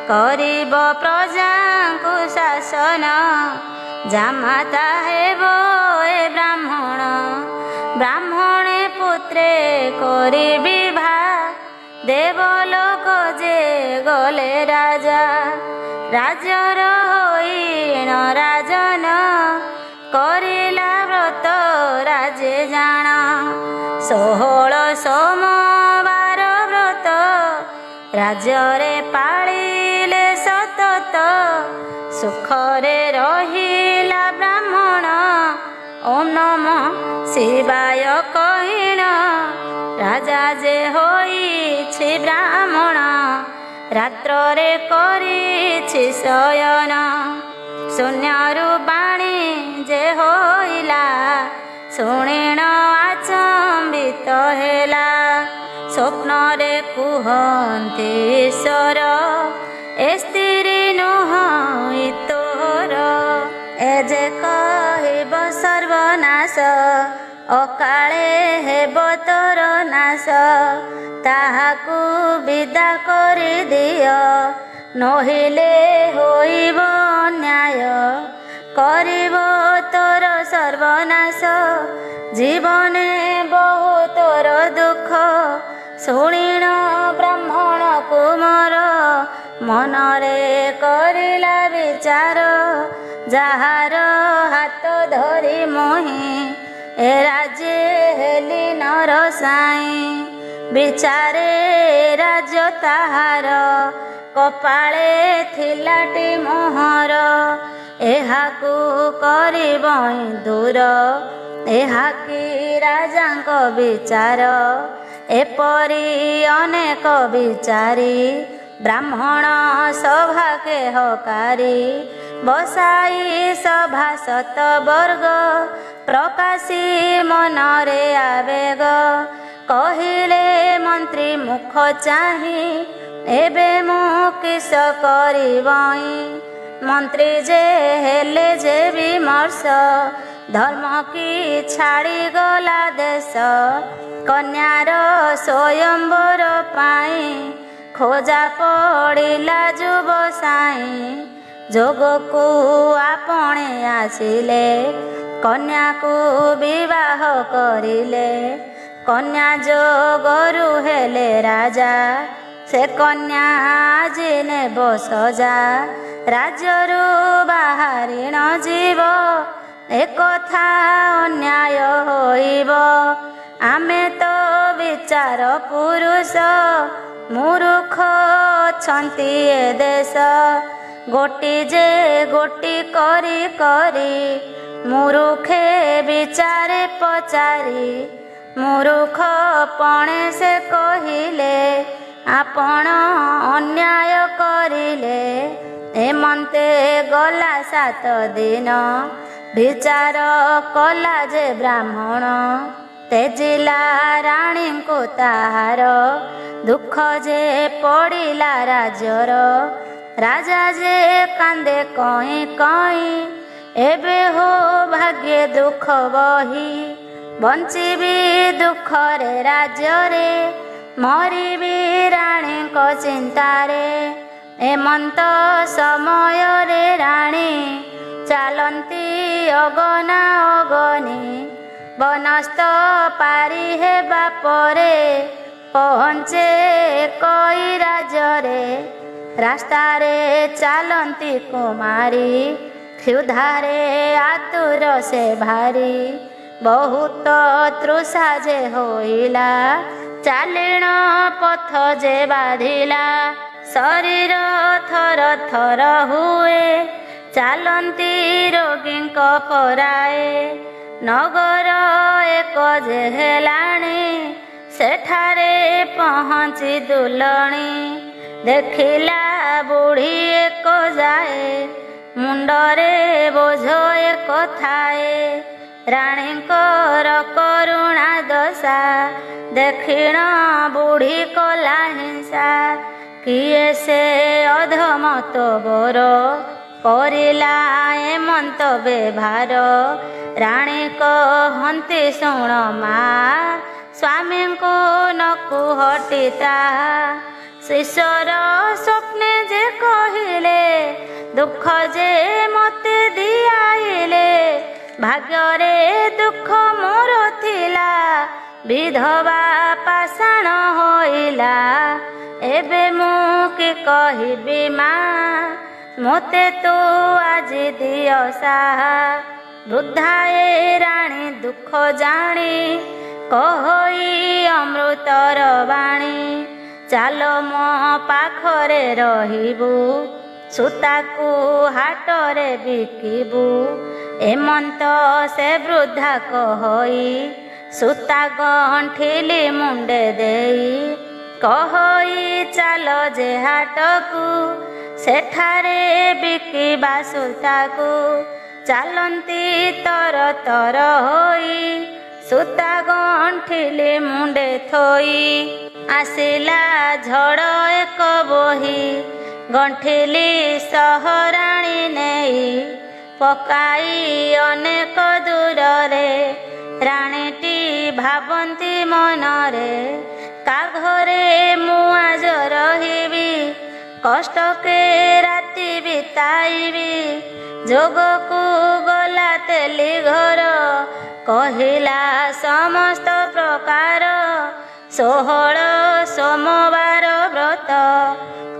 [SPEAKER 1] କରିବ ପ୍ରଜାଙ୍କୁ ଶାସନ, ଜାମାତା ହେବ ଏ ବ୍ରାହ୍ମଣ। ବ୍ରାହ୍ମଣେ ପୁତ୍ରେ କରି ବିଭା, ଦେବଲୋକ ଯେ ଗଲେ ରାଜା। ରାଜ୍ୟର ହୋଇଣ ରାଜନ, କରିଲା ବ୍ରତ ରାଜେ ଜାଣ। 16 ସୋମବାର ବ୍ରତ, ରାଜ୍ୟରେ ପାଳିଲେ ସତତ। ସୁଖରେ ରହିଲା ବ୍ରାହ୍ମଣ, ଓಂ ନମ ଶିବାୟ କହିଣ। ରାଜା ଯେ ହୋଇଛି ବ୍ରାହ୍ମଣ, ରାତ୍ରରେ କରିଛି ଶୟନ। ଶୂନ୍ୟରୁ ବାଣୀ ଯେ ହୋଇଲା, ଶୁଣିଣ ଆଚମ୍ବିତ ହେଲା। ସ୍ୱପ୍ନରେ କୁହନ୍ତି ଈଶ୍ୱର, ଏ ସ୍ତ୍ରୀ ନୁହଁ ତୋର। ଏ ଯେ କହିବ ସର୍ବନାଶ, ଅକାଳେ ହେବ ତୋର ନାଶ। ତାହାକୁ ବିଦା କରିଦିଅ, ନହିଲେ ହୋଇବ ନ୍ୟାୟ। କରିବ ତୋର ସର୍ବନାଶ, ଜୀବନେ ବହୁ ତୋର ଦୁଃଖ। ଶୁଣିଣ ବ୍ରାହ୍ମଣ କୁମାର, ମନରେ କରିଲା ବିଚାର। ଯାହାର ହାତ ଧରି ମୁହିଁ, ଏ ରାଜ୍ୟ ହେଲି ନର ସାଇଁ। ବିଚାରେ ରାଜ୍ୟ ତାହାର, କପାଳେ ଥିଲାଟି ମୋହର। ଏହାକୁ କରିବ ଦୂର, ଏହା କି ରାଜାଙ୍କ ବିଚାର। ଏପରି ଅନେକ ବିଚାରୀ, ବ୍ରାହ୍ମଣ ସଭା କେହକାରୀ। ବସାଇ ସଭାସତ ବର୍ଗ, ପ୍ରକାଶୀ ମନରେ ଆବେଗ। କହିଲେ ମନ୍ତ୍ରୀ ମୁଖ ଚାହିଁ, ଏବେ ମୁଁ କିସ କରିବଇଁ। ମନ୍ତ୍ରୀ ଯେ ହେଲେ ଯେ ବିମର୍ଷ, ଧର୍ମ କି ଛାଡ଼ିଗଲା ଦେଶ। କନ୍ୟାର ସ୍ୱୟଂବର ପାଇଁ, ଖୋଜା ପଡ଼ିଲା ଯୁବ ସାଇଁ। ଯୋଗକୁ ଆପଣେ ଆସିଲେ, କନ୍ୟାକୁ ବିବାହ କରିଲେ। କନ୍ୟା ଯୋଗରୁ ହେଲେ ରାଜା, ସେ କନ୍ୟା ଆଜି ନେବ ସଜା। ରାଜ୍ୟରୁ ବାହାରିଣ ଯିବ, ଏକଥା ଅନ୍ୟାୟ ହୋଇବ। ଆମେ ତ ବିଚାର ପୁରୁଷ, ମୂରୁଖ ଅଛନ୍ତି ଏ ଦେଶ। ଗୋଟି ଯେ ଗୋଟି କରି କରି, ମୁରୁଖେ ବିଚାରେ ପଚାରି ମୁରୁଖ ପଣେ ସେ କହିଲେ, ଆପଣ ଅନ୍ୟାୟ କରିଲେ। ଏମନ୍ତେ ଗଲା 7 ଦିନ, ବିଚାର କଲା ଯେ ବ୍ରାହ୍ମଣ। ତେଜିଲା ରାଣୀଙ୍କୁ ତାହାର, ଦୁଃଖ ଯେ ପଡ଼ିଲା ରାଜ୍ୟର। ରାଜା ଯେ କାନ୍ଦେ କଇଁ କଇଁ, ଏବେ ହୋ ଭାଗ୍ୟେ ଦୁଃଖ ବହି। ବଞ୍ଚିବି ଦୁଃଖରେ ରାଜ୍ୟରେ, ମରିବି ରାଣୀଙ୍କ ଚିନ୍ତାରେ। ଏମନ୍ତ ସମୟରେ ରାଣୀ ଚାଲନ୍ତି ଅଗନା ଅଗନି। ବନସ୍ତ ପାରି ହେବା ପରେ ପହଞ୍ଚେ କଇ ରାଜ୍ୟରେ। ରାସ୍ତାରେ ଚାଲନ୍ତି କୁମାରୀ, କ୍ଷୁଧାରେ ଆତୁର ସେ ଭାରି। ବହୁତ ତୃଷା ଯେ ହୋଇଲା, ଚାଲିଣ ପଥ ଯେ ବାଧିଲା। ଶରୀର ଥର ଥର ହୁଏ, ଚାଲନ୍ତି ରୋଗୀଙ୍କ ପରାଏ। ନଗର ଏକ ଯେ ହେଲାଣି, ସେଠାରେ ପହଞ୍ଚି ଦୁଲଣୀ। ଦେଖିଲା ବୁଢ଼ୀ ଏକ ଯାଏ, ମୁଣ୍ଡରେ ବୋଝ ଏକ ଥାଏ। ରାଣୀଙ୍କର କରୁଣା ଦଶା, ଦେଖିଣ ବୁଢ଼ୀ କଲା ହିଂସା। କିଏ ସେ ଅଧମ ତୋବର, କରିଲା ଏମନ୍ତ ବ୍ୟବହାର। ରାଣୀ କହନ୍ତି ଶୁଣ ମା, ସ୍ୱାମୀଙ୍କୁ ନ କୁହଟି ତାହା। ଶିଶର ସ୍ୱପ୍ନେ ଯେ କହିଲେ, ଦୁଃଖ ଯେ ମୋତେ ଦିଆଇଲେ। ଭାଗ୍ୟରେ ଦୁଃଖ ମୋର ଥିଲା, ବିଧବା ପାଷାଣ ହୋଇଲା। ଏବେ ମୁଁ କି କହିବି ମା, ମୋତେ ତୁ ଆଜି ଦିଅ ସାହା। ବୃଦ୍ଧା ଏ ରାଣୀ ଦୁଃଖ ଜାଣି, କହଇ ଅମୃତର ବାଣୀ। ଚାଲ ମୋ ପାଖରେ ରହିବୁ, ସୂତାକୁ ହାଟରେ ବିକିବୁ। ଏମନ୍ତ ସେ ବୃଦ୍ଧା କହଇ, ସୂତା ଗଣ୍ଠିଲି ମୁଣ୍ଡେ ଦେଇ। କହଇ ଚାଲ ଯେ ହାଟକୁ, ସେଠାରେ ବିକିବା ସୂତାକୁ। ଚାଲନ୍ତି ତର ତର ହୋଇ, ସୂତା ଗଣ୍ଠିଲି ମୁଣ୍ଡେ ଥୋଇ। ଆସିଲା ଝଡ଼ ଏକ ବୋହି, ଗଣ୍ଠିଲି ସହରାଣୀ ନେଇ। ପକାଇ ଅନେକ ଦୂରରେ, ରାଣୀଟି ଭାବନ୍ତି ମନରେ। କାଘରେ ମୁଁ ଆଜ ରହିବି, କଷ୍ଟକେ ରାତି ବିତାଇବି। ଯୋଗକୁ ଗଲା ତେଲି ଘର, କହିଲା ସମସ୍ତ ପ୍ରକାର। 16 ସୋମବାର ବ୍ରତ,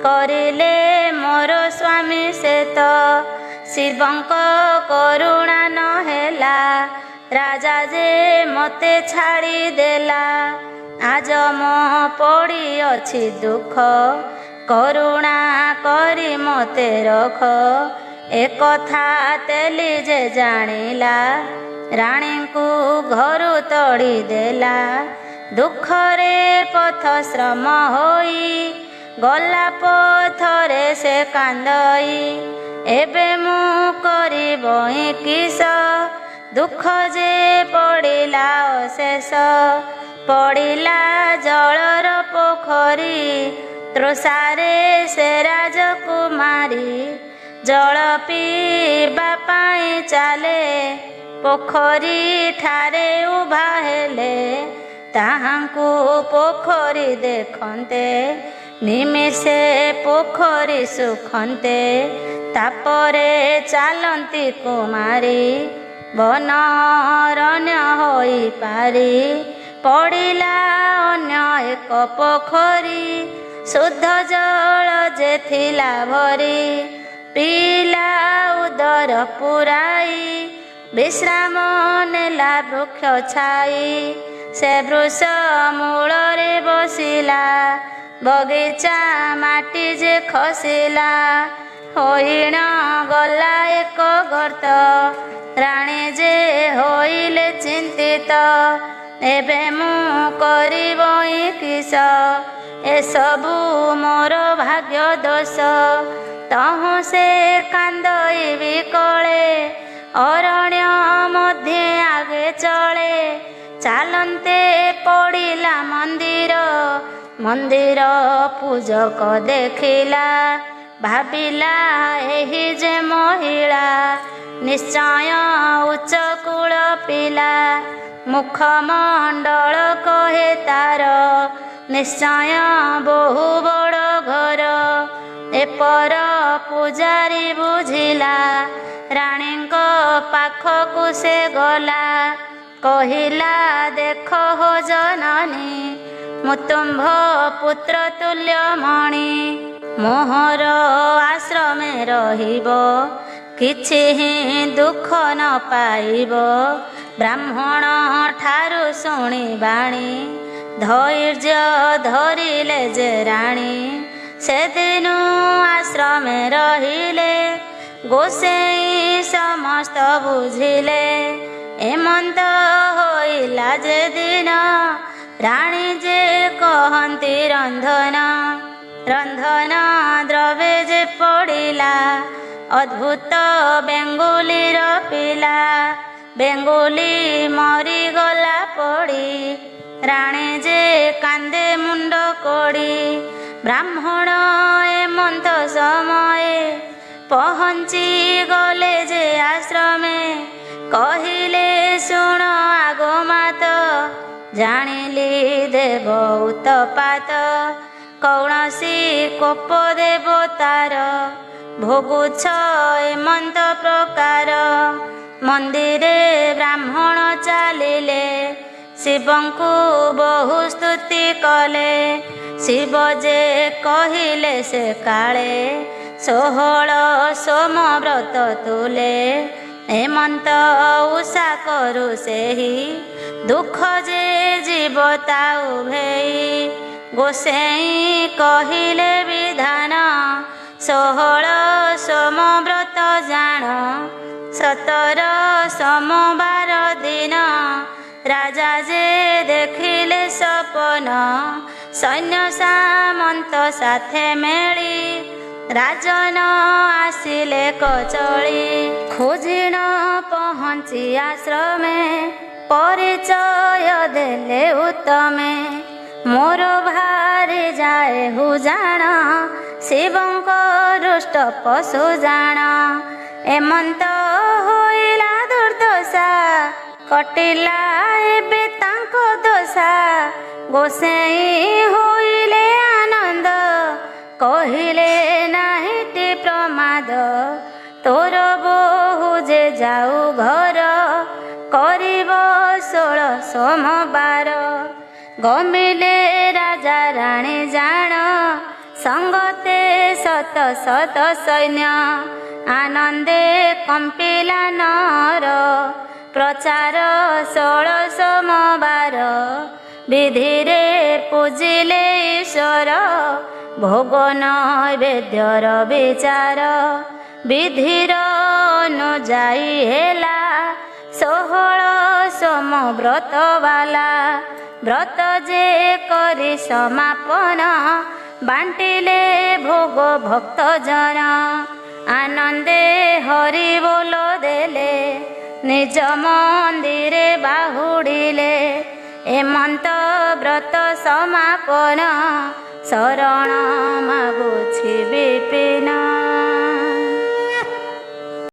[SPEAKER 1] କରିଲେ ମୋର ସ୍ୱାମୀ ସେତ। ଶିବଙ୍କ କରୁଣା ନ ହେଲା, ରାଜା ଯେ ମୋତେ ଛାଡ଼ିଦେଲା। ଆଜ ମୋ ପଡ଼ିଅଛି ଦୁଃଖ, କରୁଣା କରି ମୋତେ ରଖ। ଏକଥା ତେଲି ଯେ ଜାଣିଲା, ରାଣୀଙ୍କୁ ଘରୁ ତଡ଼ି ଦେଲା। ଦୁଃଖରେ ପଥ ଶ୍ରମ ହୋଇ, ଗଲା ପଥରେ ସେ କାନ୍ଦଇ। ଏବେ ମୁଁ କରିବଇ କିସ, ଦୁଃଖ ଯେ ପଡ଼ିଲା ଅଶେଷ। ପଡ଼ିଲା ଜଳର ପୋଖରୀ, ତୃଷାରେ ସେ ରାଜକୁମାରୀ। ଜଳ ପିଇବା ପାଇଁ ଚାଲେ, ପୋଖରୀ ଠାରେ ଉଭା ହେଲେ। ତାହାଙ୍କୁ ପୋଖରୀ ଦେଖନ୍ତେ, ନିମିଷେ ପୋଖରୀ ଶୁଖନ୍ତେ। ତାପରେ ଚାଲନ୍ତି କୁମାରୀ, ବନ ଅରଣ୍ୟ ହୋଇ ପାରି। ପଡ଼ିଲା ଅନ୍ୟ ଏକ ପୋଖରୀ, ଶୁଦ୍ଧ ଜଳ ଯେ ଥିଲା ଭରି। ପିଲା ଉଦର ପୁରାଇ, ବିଶ୍ରାମ ନେଲା ବୃକ୍ଷ ଛାଇ। ସେ ବୃଷ ମୂଳରେ ବସିଲା, ବଗିଚା ମାଟି ଯେ ଖସିଲା। ହରିଣ ଗଲା ଏକ ଗର୍ତ୍ତ। ରାଣୀ ଯେ ହୋଇଲେ ଚିନ୍ତିତ, ଏବେ ମୁଁ କରିବଇ କିସ? ଏସବୁ ମୋର ଭାଗ୍ୟ ଦୋଷ। ତହୁଁ ସେ କାନ୍ଦଇବି କଳେ, ଅରଣ୍ୟ ମଧ୍ୟେ ଆଗେ ଚଳେ। ଚାଲନ୍ତେ ପଡ଼ିଲା ମନ୍ଦିର, ମନ୍ଦିର ପୂଜକ ଦେଖିଲା। ଭାବିଲା ଏହି ଯେ ମହିଳା, ନିଶ୍ଚୟ ଉଚ୍ଚ କୁଳ ପିଲା। ମୁଖମଣ୍ଡଳ କହେ ତାର, ନିଶ୍ଚୟ ବହୁ ବଡ଼ ଘର। ଏପର ପୂଜାରୀ ବୁଝିଲା, ରାଣୀଙ୍କ ପାଖକୁ ସେ ଗଲା। କହିଲା ଦେଖ ହୋ ଜନନୀ, ମୁଁ ତୁମ୍ଭ ପୁତ୍ର ତୁଲ୍ୟ ମଣି। ମୋହର ଆଶ୍ରମେ ରହିବ, କିଛି ହିଁ ଦୁଃଖ ନ ପାଇବ। ବ୍ରାହ୍ମଣ ଠାରୁ ଶୁଣି ବାଣୀ, ଧୈର୍ଯ୍ୟ ଧରିଲେ ଯେ ରାଣୀ। ସେଦିନୁ ଆଶ୍ରମେ ରହିଲେ, ଗୋସେଇଁ ସମସ୍ତ ବୁଝିଲେ। ଏମନ୍ତ ହୋଇଲା ଯେ ଦିନ, ରାଣୀ ଯେ କହନ୍ତି ରନ୍ଧନ। ରନ୍ଧନ ଦ୍ରବେ ଯେ ପଡ଼ିଲା, ଅଦ୍ଭୁତ ବେଙ୍ଗୁଲିର ପିଲା। ବେଙ୍ଗୁଲି ମରିଗଲା ପଡ଼ି, ରାଣୀ ଯେ କାନ୍ଦେ ମୁଣ୍ଡ କୋଡ଼ି। ବ୍ରାହ୍ମଣ ଏମନ୍ତ ସମୟେ, ପହଞ୍ଚି ଗଲେ ଯେ ଆଶ୍ରମେ। କହିଲେ ଶୁଣ ଆଗ ମାତ, ଜାଣିଲି ଦେବ ଉତ୍ପାତ। କୌଣସି କୋପ ଦେବତାର, ଭୋଗୁଛ ଏମନ୍ତ ପ୍ରକାର। ମନ୍ଦିରେ ବ୍ରାହ୍ମଣ ଚାଲିଲେ, ଶିବଙ୍କୁ ବହୁ ସ୍ତୁତି କଲେ। ଶିବ ଯେ କହିଲେ ସେ କାଳେ, 16 ସୋମବ୍ରତ ତୁଲେ। ଏମନ୍ତ ଉଷା କରୁ ସେହି, ଦୁଃଖ ଯେ ଯିବ ତାଉ ଭେଇ। ଗୋସେଇଁ କହିଲେ ବିଧାନ, 16 ସୋମବ୍ରତ ଜାଣ। 17 ସୋମବାର ଦିନ, ରାଜା ଯେ ଦେଖିଲେ ସପନ। ସୈନ୍ୟ ସାମନ୍ତ ସାଥେ ମେଳି, ରାଜନ ଆସିଲେ କଚଳି। ଖୋଜିଣ ପହଞ୍ଚି ଆଶ୍ରମେ, ପରିଚୟ ଦେଲେ ଉତ୍ତମେ। ମୋର ଭାରି ଯାଏ ହୁଜାଣ, ଶିବଙ୍କ ରୁଷ୍ଟ ପଶୁ ଜାଣ। ଏମନ୍ତ ହୋଇଲା ଦୁର୍ଦ୍ଦଶା, କଟିଲା ଏବେ ତାଙ୍କ ଦଶା। ଗୋସେଇଁ ହୋଇଲେ ଆନନ୍ଦ, କହିଲେ ନାହିଁଟି ପ୍ରମାଦ। ତୋର ବୋହୂ ଯେ ଯାଉ ଘର, କରିବ 16 ସୋମବାର। ଗମିଲେ ରାଜା ରାଣୀ ଜାଣ, ସଙ୍ଗତେ ଶତ ଶତ ସୈନ୍ୟ। ଆନନ୍ଦେ କମ୍ପିଲା ନର, ପ୍ରଚାର 16 ସୋମବାର। ବିଧିରେ ପୂଜିଲେ ଈଶ୍ୱର, ଭୋଗ ନୈବେଦ୍ୟର ବିଚାର। ବିଧିର ଅନୁଯାୟୀ ହେଲା, 16 ସୋମବ୍ରତ ବାଲା। ବ୍ରତ ଯେ କରି ସମାପନ, ବାଣ୍ଟିଲେ ଭୋଗ ଭକ୍ତ ଜନ। ଆନନ୍ଦେ ହରି ବୋଲ ଦେଲେ, ନିଜ ମନ୍ଦିରେ ବାହୁଡ଼ିଲେ। ଏମନ୍ତ ବ୍ରତ ସମାପନ, ଶରଣ ମାଗୁଛି ବିପିନ।